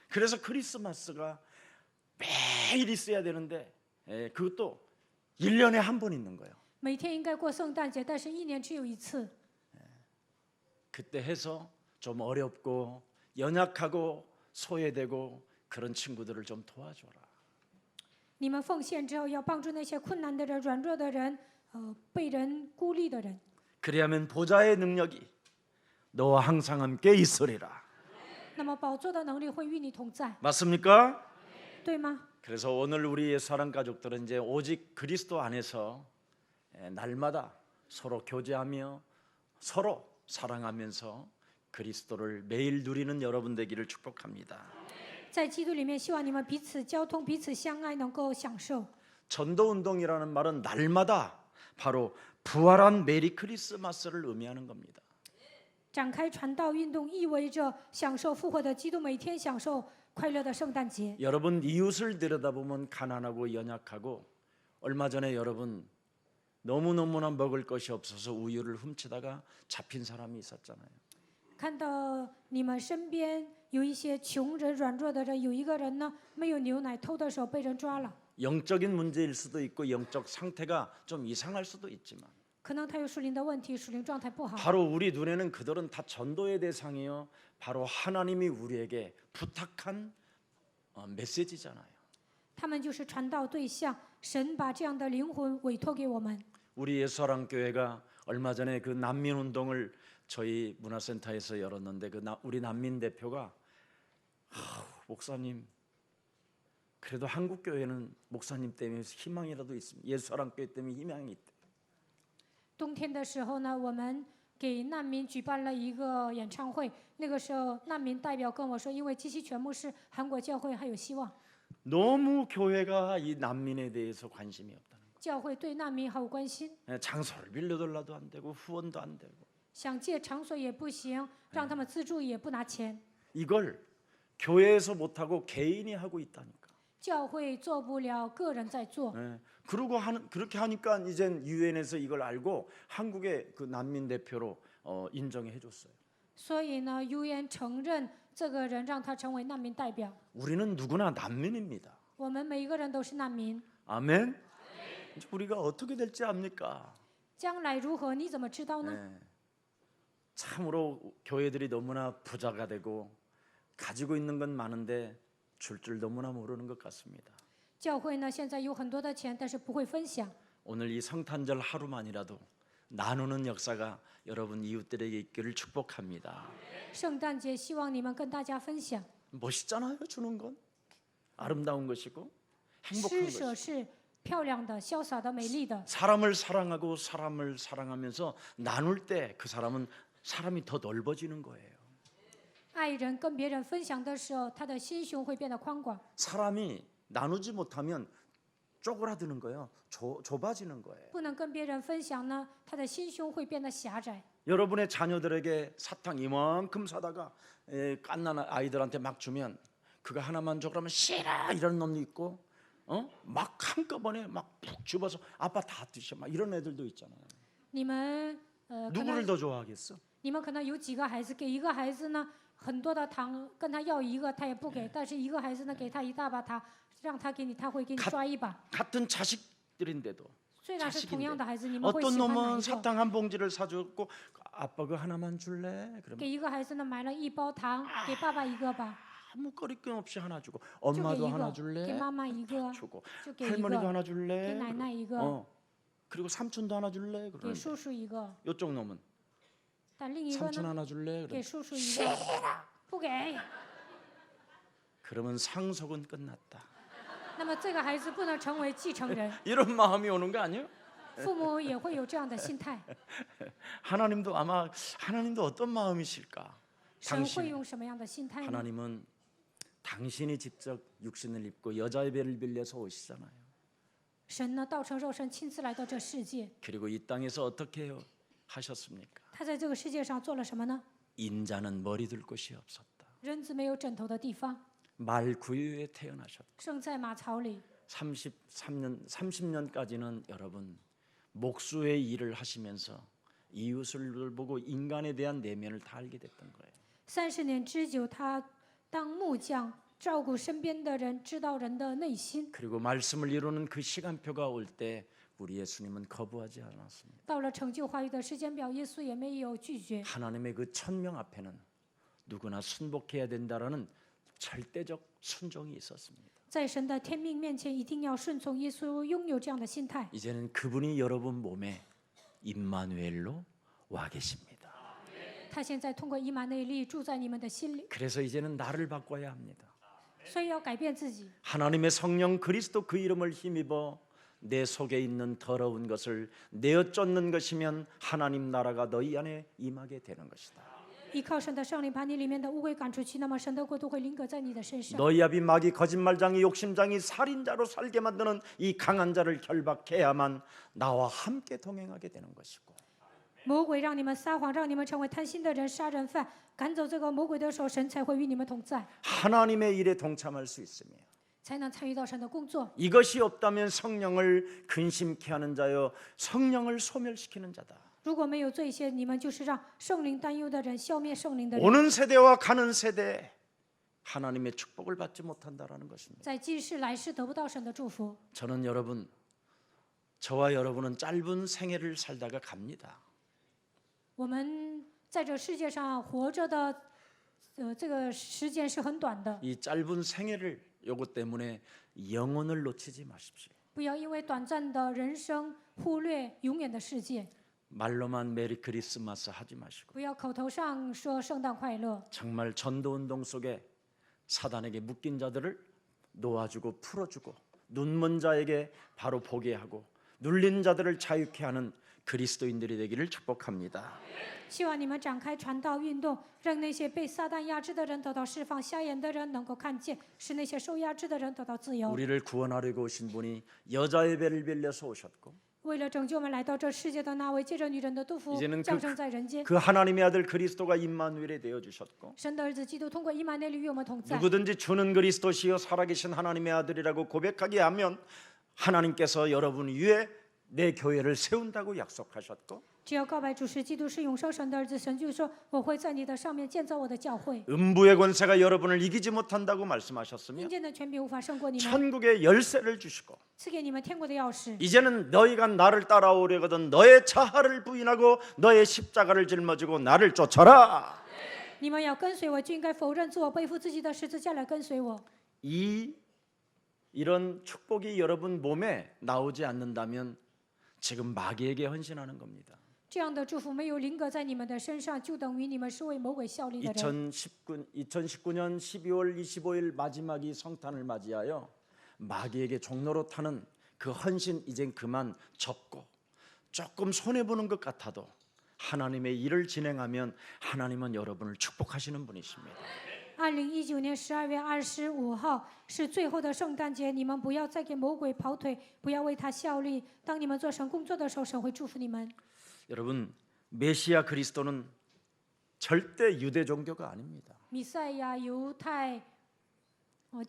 그래서 크리스마스가 매일 있어야 되는데 그것도 1년에 한 번 있는 거예요. 每天应该过圣诞节，但是一年只有一次。 그때 해서 좀 어렵고 연약하고 소외되고 그런 친구들을 좀 도와줘라. 你们奉献之后，要帮助那些困难的人、软弱的人，被人孤立的人。 그리하면 보좌의 능력이 너와 항상 함께 있으리라. 那么宝座的能力会与你同在， 맞습니까? 对吗？ 그래서 오늘 우리의 사랑 가족들은 이제 오직 그리스도 안에서 날마다 서로 교제하며 서로 사랑하면서 그리스도를 매일 누리는 여러분 되기를 축복합니다. 在基督里面，希望你们彼此交通、彼此相爱，能够享受。 전도 운동이라는 말은 날마다 바로 부활한 메리 크리스마스를 의미하는 겁니다. 展开传道运动意味着享受复活的基督，每天享受快乐的圣诞节。 여러분 이웃을 들여다보면 가난하고 연약하고 얼마 전에 여러분 너무너무나 먹을 것이 없어서 우유를 훔치다가 잡힌 사람이 있었잖아요. 看到你们身边有一些穷人、软弱的人，有一个人呢没有牛奶，偷的时候被人抓了。 영적인 문제일 수도 있고 영적 상태가 좀 이상할 수도 있지만 可能他有属灵的问题，属灵状态不好。 바로 우리 눈에는 그들은 다 전도의 대상이요 바로 하나님이 우리에게 부탁한 메시지잖아요. 他们就是传道对象，神把这样的灵魂委托给我们。 우리 예수사랑교회가 얼마 전에 그 난민 운동을 저희 문화센터에서 열었는데 우리 난민 대표가 목사님 그래도 한국 교회는 목사님 때문에 희망이라도 있습니다. 예수사랑교회 때문에 희망이 있대. 冬天的时候呢，我们给难民举办了一个演唱会。那个时候，难民代表跟我说，因为基西全牧师韩国教会还有希望， 너무 교회가 이 난민에 대해서 관심이 없다는 教会对难民毫无关心， 거예요. 장소를 빌려달라도 안 되고 후원도 안 되고 想借场所也不行，让他们自助也不拿钱， 이걸 교회에서 못하고 개인이 하고 있다니까. 教会做不了，个人在做。 그러고 그렇게 하니까 이젠 유엔에서 이걸 알고 한국의 그 난민 대표로 인정해 줬어요. 所以呢，UN 承认这个人，让他成为难民代表。 우리는 누구나 난민입니다. 我们每一个人都是难民， 아멘. 이제 우리가 어떻게 될지 압니까? 将来如何，你怎么知道呢？ 참으로 교회들이 너무나 부자가 되고 가지고 있는 건 많은데 줄 줄 너무나 모르는 것 같습니다. 教会呢，现在有很多的钱，但是不会分享。 오늘 이 성탄절 하루만이라도 나누는 역사가 여러분 이웃들에게 있기를 축복합니다. 圣诞节，希望你们跟大家分享。 멋있잖아요. 주는 건 아름다운 것이고 행복한 施 것이고 舍是漂亮的、潇洒的、美丽的。 사람을 사랑하고 사람을 사랑하면서 나눌 때 그 사람은 사람이 더 넓어지는 거예요. 爱人跟别人分享的时候，他的心胸会变得宽广。 사람이 나누지 못하면 쪼그라드는 거예요. 좁아지는 거예요. 不能跟别人分享呢，他的心胸会变得狭窄。 여러분의 자녀들에게 사탕 이만큼 사다가 깐난 아이들한테 막 주면 그가 하나만 줘 그러면 싫어 이런 놈도 있고 막 한꺼번에 막 푹 집어서 아빠 다 드셔 막 이런 애들도 있잖아요. 你们可 누구를 能 더 좋아하겠어? 你们可能有几个孩子，给一个孩子呢很多的糖，跟他要一个他也不给，但是一个孩子呢给他一大把糖，让他给你，他会给你抓一把。 같은 자식들인데도 虽然是同样的孩子，你们会 어떤 喜欢哪 놈은 一个？ 사탕 한 봉지를 사줬고 아빠 그 하나만 줄래? 그러면 给一个孩子呢买了一包糖，给爸爸一个吧， 아무 거리낌 없이 하나 주고 就给 엄마도 一 하나 个，给 줄래? 妈妈一个， 주고 就给一 할머니도 个， 하나 给 줄래? 奶奶一个， 그리고 삼촌도 하나 줄래? 给 그러는데 叔叔一个， 이쪽 놈은 但另一个 삼촌 呢 하나 줄래? 给 그러면 叔叔一个，不给。 그러면 상속은 끝났다. 那么这个孩子不能成为继承人， 이런 마음이 오는 거 아니에요? 父母也会有这样的心态。 하나님도 아마 하나님도 어떤 마음이실까? 神会 당신 用什么样的心态呢？ 하나님은 당신이 직접 육신을 입고 여자의 배를 빌려서 오시잖아요. 神呢，道成肉身，亲自来到这世界。 그리고 이 땅에서 어떻게 하셨습니까? 他在这个世界上做了什么呢？ 인자는 머리 둘 곳이 없었다. 人子没有枕头的地方， 말 구유에 태어나셨다. 生在马槽里。 30년까지는 여러분 목수의 일을 하시면서 이웃을 보고 인간에 대한 내면을 다 알게 됐던 거예요. 30年之久，他当木匠，照顾身边的人，知道人的内心。 그리고 말씀을 이루는 그 시간표가 올 때 우리 예수님은 거부하지 않았습니다. 到了成就话语的时间表，耶稣也没有拒绝。 하나님의 그 천명 앞에는 누구나 순복해야 된다라는 절대적 순종이 있었습니다. 在神的天命面前，一定要顺从耶稣，拥有这样的心态。 이제는 그분이 여러분 몸에 임마누엘로 와 계십니다. 他现在通过以马内利住在你们的心里， 그래서 이제는 나를 바꿔야 합니다. 所以要改变自己。 하나님의 성령 그리스도 그 이름을 힘입어 내 속에 있는 더러운 것을 내어 쫓는 것이면 하나님 나라가 너희 안에 임하게 되는 것이다. 依靠神的圣灵把你里面的污秽赶出去，那么神的国度会临格在你的身上。 너희 앞이 마귀 거짓말장이 욕심장이 살인자로 살게 만드는 이 강한 자를 결박해야만 나와 함께 동행하게 되는 것이고 魔鬼让你们撒谎，让你们成为贪心的人、杀人犯，赶走这个魔鬼的时候，神才会与你们同在， 하나님의 일에 동참할 수 있으며 才能参与到神的工作。 이것이 없다면 성령을 근심케 하는 자여 성령을 소멸시키는 자다. 如果没有这些，你们就是让圣灵担忧的人，消灭圣灵的人。 오는 세대와 가는 세대 하나님의 축복을 받지 못한다라는 것입니다. 在今世来世得不到神的祝福。 저는 여러분, 저와 여러분은 짧은 생애를 살다가 갑니다. 我们在这世界上活着的，这个时间是很短的， 이 짧은 생애를 요것 때문에 영혼을 놓치지 마십시오. 不要因为短暂的人生忽略永远的世界。 말로만 메리 크리스마스 하지 마시고 不要口头上说圣诞快乐， 정말 전도운동 속에 사단에게 묶인 자들을 놓아주고 풀어주고 눈먼 자에게 바로 보게 하고 눌린 자들을 자유케 하는 그리스도인들이 되기를 축복합니다. 希望你们展开传道运动，让那些被撒旦压制的人得到释放，瞎眼的人能够看见，使那些受压制的人得到自由。 우리를 구원하려고 오신 분이 여자의 배를 빌려서 오셨고 为了拯救我们来到这世界的那位，借着女人的肚腹 이제는 降生在人间。 그 하나님의 아들 그리스도가 임마누엘이 되어 주셨고 神的儿子基督通过以马内利与我们同在。 누구든지 주는 그리스도시요 살아계신 하나님의 아들이라고 고백하게 하면 하나님께서 여러분 위에 내 교회를 세운다고 약속하셨고 只要告白主是基督是永生神的儿子，神就说我会在你的上面建造我的教会。 음부의 권세가 여러분을 이기지 못한다고 말씀하셨으며 阴间的权柄无法胜过你们， 천국의 열쇠를 주시고 赐给你们天国的钥匙。 이제는 너희가 나를 따라오려거든 너의 자아를 부인하고 너의 십자가를 짊어지고 나를 쫓아라. 你们要跟随我，就应该否认自我，背负自己的十字架来跟随我。 이런 축복이 여러분 몸에 나오지 않는다면 지금 마귀에게 헌신하는 겁니다. 这样的祝福没有临格在你们的身上，就等于你们是为魔鬼效力的人。 2019년 12월 25일 마지막이 성탄을 맞이하여 마귀에게 종로로 타는 그 헌신 이젠 그만 접고 조금 손해보는 것 같아도 하나님의 일을 진행하면 하나님은 여러분을 축복하시는 분이십니다. 2019年12月25号是最后的圣诞节，你们不要再给魔鬼跑腿，不要为他效力。当你们做神工作的时候，神会祝福你们。 여러분 메시아 그리스도는 절대 유대 종교가 아닙니다. 弥赛亚犹太，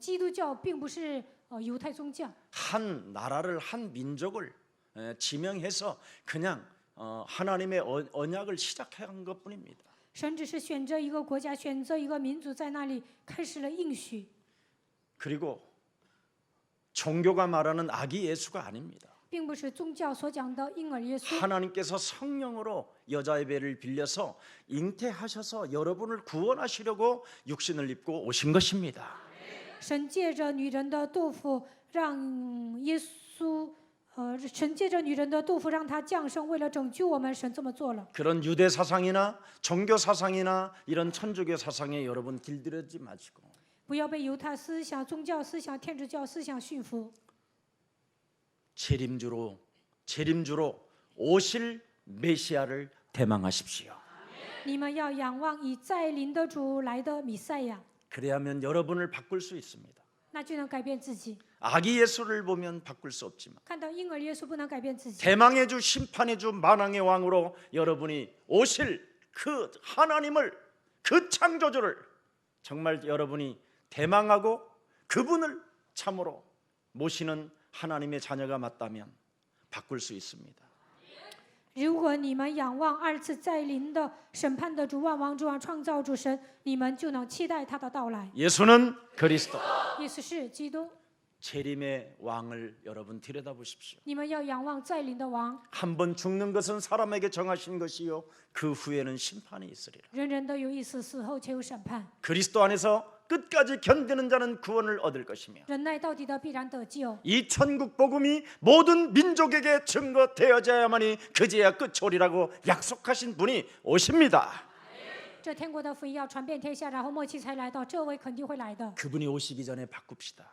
基督教并不是犹太宗教。 한 나라를 한 민족을 지명해서 그냥 하나님의 언약을 시작한 것뿐입니다. 神只是选择一个国家，选择一个民族，在那里开始了应许。 그리고 종교가 말하는 아기 예수가 아닙니다. 并不是宗教所讲的婴儿耶稣。 하나님께서 성령으로 여자의 배를 빌려서 잉태하셔서 여러분을 구원하시려고 육신을 입고 오신 것입니다. 神借着女人的肚腹，让耶稣，神借着女人的肚腹让他降生，为了拯救我们，神这么做了。 그런 유대 사상이나 종교 사상이나 이런 천주교 사상에 여러분 길들여지 마시고 不要被犹太思想、宗教思想、天主教思想驯服。 재림주로 오실 메시아를 대망하십시오. 你们要仰望以再临的主来的弥赛亚， 그래야만 여러분을 바꿀 수 있습니다. 那就能改变自己。 아기 예수를 보면 바꿀 수 없지만 看到婴儿耶稣不能改变自己， 대망의 주 심판의 주 만왕의 왕으로 여러분이 오실 그 하나님을 그 창조주를 정말 여러분이 대망하고 그분을 참으로 모시는 하나님의 자녀가 맞다면 바꿀 수 있습니다. 如果你们仰望二次再临的审判的主、万王之王、创造主神，你们就能期待他的到来。 예수는 그리스도 耶稣是基督， 재림의 왕을 여러분 들여다보십시오. 你们要仰望再临的王。 한 번 죽는 것은 사람에게 정하신 것이요 그 후에는 심판이 있으리라. 人人都有一死，死后且有审判。 그리스도 안에서 끝까지 견디는 자는 구원을 얻을 것이며 忍耐到底的必然得救。 이 천국 복음이 모든 민족에게 증거되어져야만이 그제야 끝이오리라고 약속하신 분이 오십니다. 这天国的福音要传遍天下，然后末期才来到，这位肯定会来的。 그분이 오시기 전에 바꿉시다.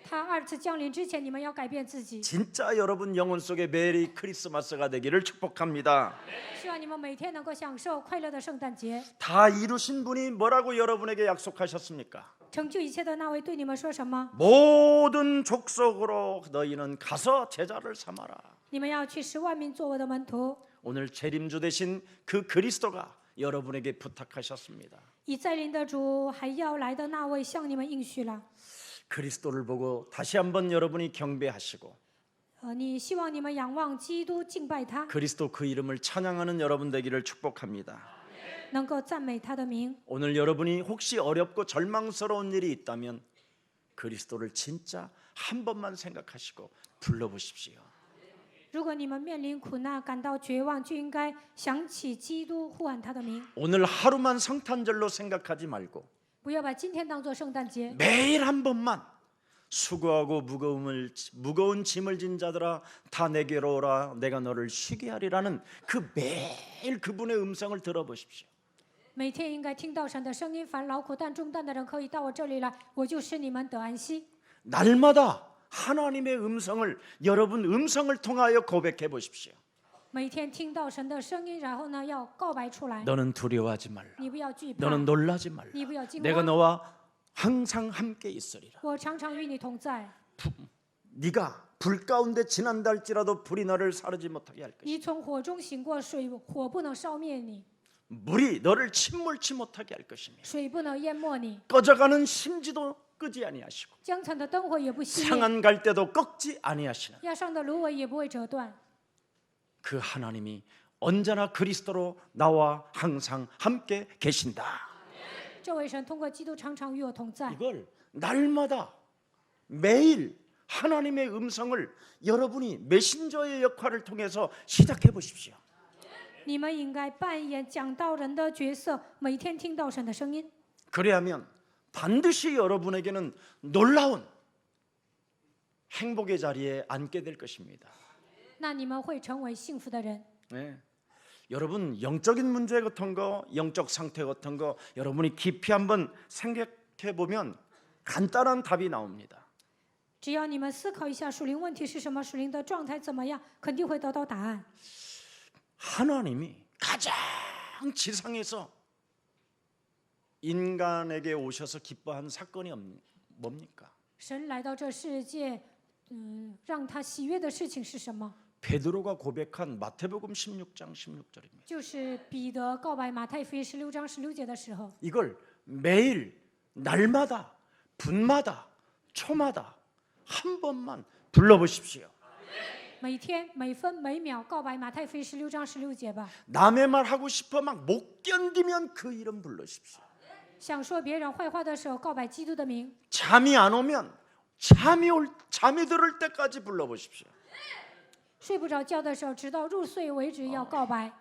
他二次降临之前，你们要改变自己。 진짜 여러분 영혼 속에 메리 크리스마스가 되기를 축복합니다. 希望你们每天能够享受快乐的圣诞节。 다 이루신 분이 뭐라고 여러분에게 약속하셨습니까? 成就一切的那位对你们说什么？ 모든 족속으로 너희는 가서 제자를 삼아라. 你们要去使万民做我的门徒。 오늘 재림주 되신 그 그리스도가 여러분에게 부탁하셨습니다. 以再临的主还要来的那位向你们应许了。 그리스도를 보고 다시 한번 여러분이 경배하시고 你希望你们仰望基督，敬拜他， 그리스도 그 이름을 찬양하는 여러분 되기를 축복합니다. 能够赞美他的名。 오늘 여러분이 혹시 어렵고 절망스러운 일이 있다면 그리스도를 진짜 한 번만 생각하시고 불러보십시오. 如果你们面临苦难、感到绝望，就应该想起基督，呼喊他的名。 오늘 하루만 성탄절로 생각하지 말고 不要把今天当作圣诞节， 매일 한 번만 수고하고 무거운 짐을 진 자들아 다 내게로 오라 내가 너를 쉬게 하리라는 그 매일 그분의 음성을 들어보십시오. 每天应该听到神的声音。凡劳苦担重担的人，可以到我这里来，我就使你们得安息。 날마다 하나님의 음성을 여러분 음성을 통하여 고백해 보십시오. 每天听到神的声音，然后呢，要告白出来。 너는 두려워하지 말라. 你不要惧怕， 너는 놀라지 말라. 你不要惊 내가 慌。 너와 항상 함께 있으리라. 我常常与你同在。 네가 불 가운데 지난다 할지라도 불이 너를 사르지 못하게 할 것이다. 你从火中醒过，水火不能烧灭你， 물이 너를 침몰치 못하게 할 것이며 水不能淹没你， 꺼져가는 심지도 끄지 아니하시고 将残的灯火也不熄灭， 상한 갈 때도 꺾지 아니하시는 压上的芦苇也不会折断。 그 하나님이 언제나 그리스도로 나와 항상 함께 계신다. 这位神通过基督常常与我同在。 이걸 날마다 매일 하나님의 음성을 여러분이 메신저의 역할을 통해서 시작해 보십시오. 你们应该扮演讲道人的角色，每天听到神的声音。 그래야면 반드시 여러분에게는 놀라운 행복의 자리에 앉게 될 것입니다. 那你们会成为幸福的人。 네. 여러분 영적인 문제 같은 거, 영적 상태 같은 거 여러분이 깊이 한번 생각해 보면 간단한 답이 나옵니다. 只要你们思考一下属灵问题是什么，属灵的状态怎么样，肯定会得到答案。 하나님이 가장 지상에서 인간에게 오셔서 기뻐한 사건이 뭡니까? 神来到这世界，让他喜悦的事情是什么？ 베드로가 고백한 마태복음 16장 16절입니다. 就是彼得告白马太福音16章16节的时候， 이걸 매일 날마다 분마다 초마다 한 번만 불러보십시오. 每天每分每秒告白马太福音16章16节吧。 남의 말 하고 싶어 막 못 견디면 그 이름 불러십시오. 想说别人坏话的时候，告白基督的名。 잠이 안 오면 잠이 들을 때까지 불러보십시오. 睡不着觉的时候，直到入睡为止要告白。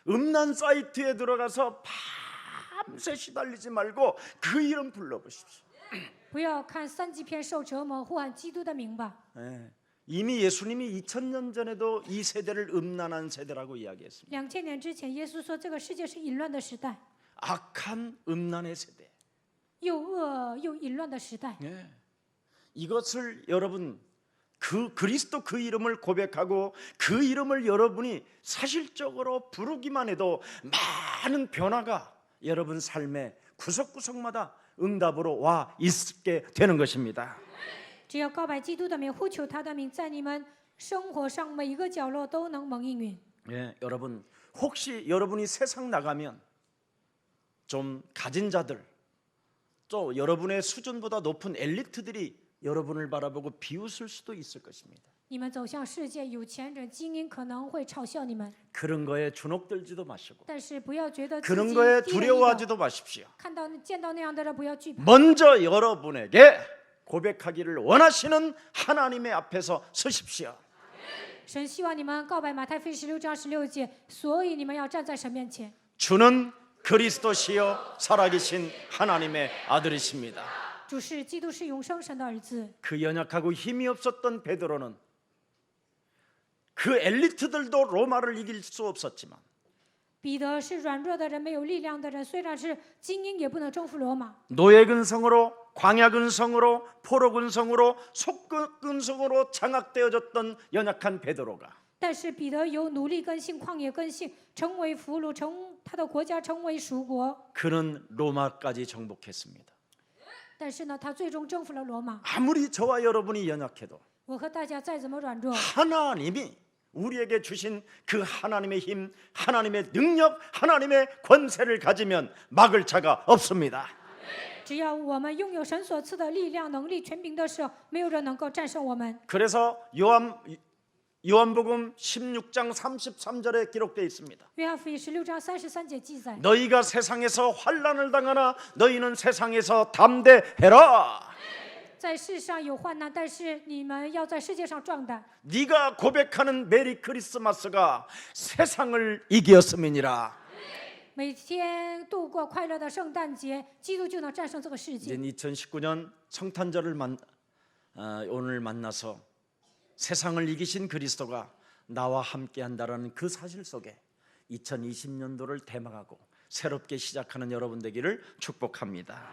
음란 사이트에 들어가서 밤새 시달리지 말고 그 이름 불러보십시오. 不要看三级片受折磨，呼喊基督的名吧。 네. 이미 예수님이 2000년 전에도 이 세대를 음란한 세대라고 이야기했습니다. 2000年之前，耶稣说这个世界是淫乱的时代， 악한 음란의 세대. 又恶又淫乱的时代。 네. 이것을 여러분 그리스도 그 이름을 고백하고 그 이름을 여러분이 사실적으로 부르기만 해도 많은 변화가 여러분 삶의 구석구석마다 응답으로 와 있게 되는 것입니다. 只要告白基督的名，呼求他的名，在你们生活上每一个角落都能蒙应允。 예, 여러분 혹시 여러분이 세상 나가면 좀 가진 자들 또 여러분의 수준보다 높은 엘리트들이 여러분을 바라보고 비웃을 수도 있을 것입니다. 你们走向世界，有钱人、精英可能会嘲笑你们， 그런 거에 주눅들지도 마시고 但是不要觉得自 그런 己 거에 低人一等。 두려워하지도 마십시오. 见到那样的人，不要惧怕。 먼저 여러분에게 고백하기를 원하시는 하나님의 앞에서 서십시오. 神希望你们告白马太福音16章16节，所以你们要站在神面前。 주는 그리스도시요 살아계신 하나님의 아들이십니다. 主是基督，是永生神的儿子。 그 연약하고 힘이 없었던 베드로는 그 엘리트들도 로마를 이길 수 없었지만 彼得是软弱的人，没有力量的人，虽然是精英，也不能征服罗马。 노예근성으로 광야근성으로 포로근성으로 속근성으로 장악되어졌던 연약한 베드로가 但是彼得由奴隶根性、旷野根性，成为俘虏，他的国家成为属国。 그는 로마까지 정복했습니다. 但是呢，他最终征服了罗马。 아무리 저와 여러분이 연약해도 我和大家再怎么软弱， 하나님이 우리에게 주신 그 하나님의 힘, 하나님의 능력, 하나님의 권세를 가지면 막을 자가 없습니다. 只要我们拥有神所赐的力量、能力、权柄的时候，没有人能够战胜我们。 그래서 요한복음 16장 33절에 기록되어 있습니다. 约翰福音16章33节记载： 너희가 세상에서 환난을 당하나 너희는 세상에서 담대해라. 在世上有患难，但是你们要在世界上壮胆。 네가 고백하는 메리 크리스마스가 세상을 이기었음이니라. 每天度过快乐的圣诞节，基督就能战胜这个世 이제 界。 2019년 성탄절을 오늘 만나서 세상을 이기신 그리스도가 나와 함께한다라는 그 사실 속에 2020년도를 대망하고 새롭게 시작하는 여러분 되기를 축복합니다.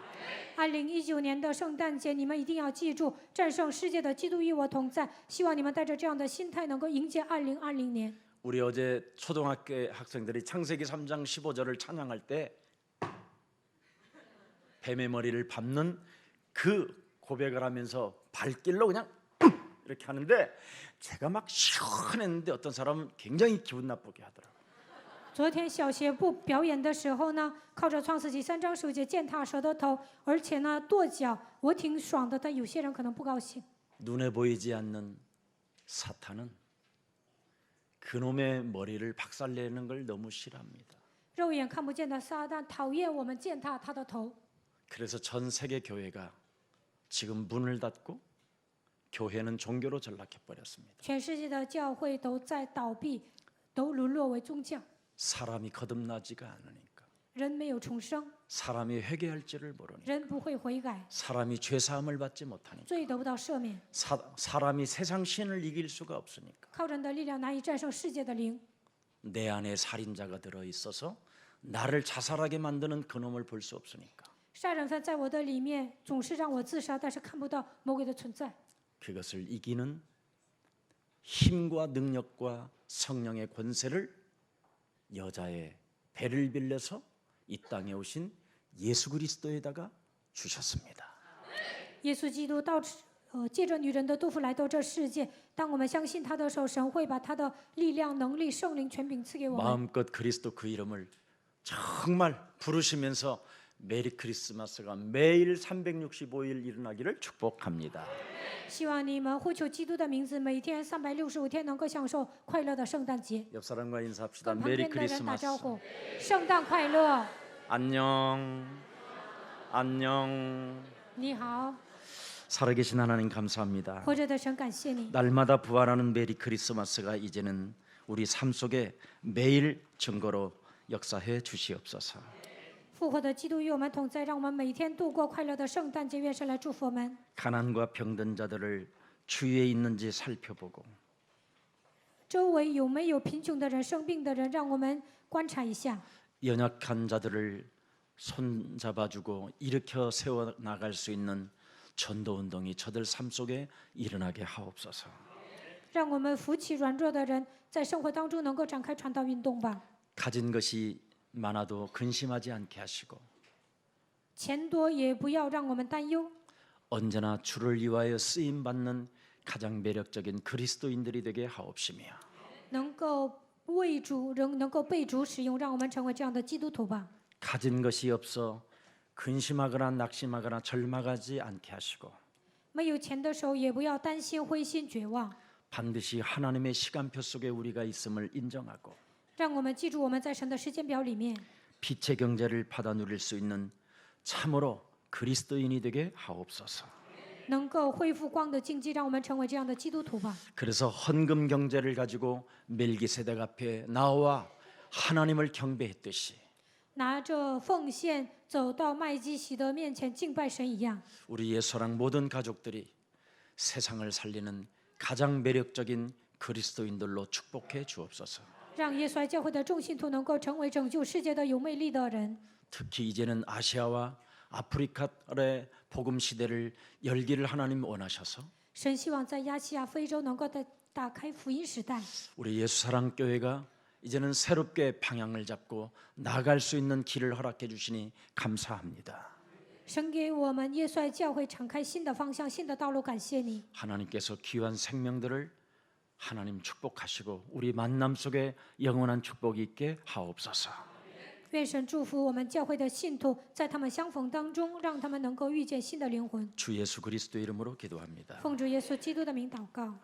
2019年的圣诞节，你们一定要记住，战胜世界的基督与我同在。希望你们带着这样的心态，能够迎接2020年。 우리 어제 초등학교 학생들이 창세기 3장 15절을 찬양할 때 뱀의 머리를 밟는 그 고백을 하면서 발길로 그냥 이렇게 하는데 제가 막 시원했는데 어떤 사람은 굉장히 기분 나쁘게 하더라고요. 昨天小学部表演的时候呢，靠着创世纪3章9节践踏蛇的头，而且呢跺脚，我挺爽的，但有些人可能不高兴。 눈에 보이지 않는 사탄은 그놈의 머리를 박살내는 걸 너무 싫어합니다. 肉眼看不见的撒旦讨厌我们践踏他的头， 그래서 전 세계 교회가 지금 문을 닫고 교회는 종교로 전락해 버렸습니다. 全世界的教会都在倒闭，都沦落为宗教。 사람이 거듭나지가 않으니까, 人没有重生， 사람이 회개할 줄을 모르니까, 人不会悔改， 사람이 죄 사함을 받지 못하니까, 罪得不到赦免， 사람이 세상 신을 이길 수가 없으니까, 靠人的力量难以战胜世界的灵。 내 안에 살인자가 들어 있어서 나를 자살하게 만드는 그놈을 볼 수 없으니까, 杀人犯在我的里面总是让我自杀，但是看不到魔鬼的存在。 그것을 이기는 힘과 능력과 성령의 권세를 여자의 배를 빌려서 이 땅에 오신 예수 그리스도에다가 주셨습니다. 耶稣基督借着女人的肚腹来到这世界。当我们相信他的时候，神会把他的力量、能力、圣灵权柄赐给我们。 마음껏 그리스도 그 이름을 정말 부르시면서 메리 크리스마스가 매일 365일 일어나기를 축복합니다. 希望你们呼求基督的名字，每天365天能够享受快乐的圣诞节。 옆 사람과 인사합시다. 跟旁 메리 边的人打招 크리스마스. 呼，圣诞快乐！ 안녕. 안녕. 你好， 살아계신 하나님 감사합니다. 活着的神，感谢你。 날마다 부활하는 메리 크리스마스가 이제는 우리 삶 속에 매일 증거로 역사해 주시옵소서. 复活的基督与我们同在，让我们每天度过快乐的圣诞节。愿神来祝福我们。 가난과 병든 자들을 주위에 있는지 살펴보고 周围有没有贫穷的人、生病的人，让我们观察一下。 연약한 자들을 손잡아주고 일으켜 세워 나갈 수 있는 전도 운동이 저들 삶 속에 일어나게 하옵소서. 让我们扶起软弱的人，在生活当中能够展开传道运动吧。 가진 것이 많아도 근심하지 않게 하시고 钱多也不要让我们担忧， 언제나 주를 위하여 쓰임 받는 가장 매력적인 그리스도인들이 되게 하옵시며 能够为主，能够被主使用，让我们成为这样的基督徒吧。 가진 것이 없어 근심하거나 낙심하거나 절망하지 않게 하시고 没有钱的时候，也不要担心、灰心、绝望， 반드시 하나님의 시간표 속에 우리가 있음을 인정하고 让我们记住我们在神的时间表里面， 빛의 경제를 받아 누릴 수 있는 참으로 그리스도인이 되게 하옵소서. 能够恢复光的经济，让我们成为这样的基督徒吧。 그래서 헌금 경제를 가지고 멜기세덱 앞에 나와 하나님을 경배했듯이 拿着奉献走到麦基洗德面前敬拜神一样， 우리 예수랑 모든 가족들이 세상을 살리는 가장 매력적인 그리스도인들로 축복해 주옵소서. 让耶稣爱教会的众信徒能够成为拯救世界的有魅力的人。 특히 이제는 아시아와 아프리카의 복음 시대를 열기를 하나님 원하셔서 神希望在亚细亚、非洲能够打开福音时代。 우리 예수 사랑 교회가 이제는 새롭게 방향을 잡고 나갈 수 있는 길을 허락해 주시니 감사합니다. 神给我们耶稣爱教会敞开新的方向、新的道路，感谢你。 하나님께서 귀한 생명들을 하나님 축복하시고 우리 만남 속에 영원한 축복이 있게 하옵소서. 愿神祝福我们教会的信徒，在他们相逢当中，让他们能够遇见新的灵魂。 주 예수 그리스도 이름으로 기도합니다. 奉主耶稣基督的名祷告。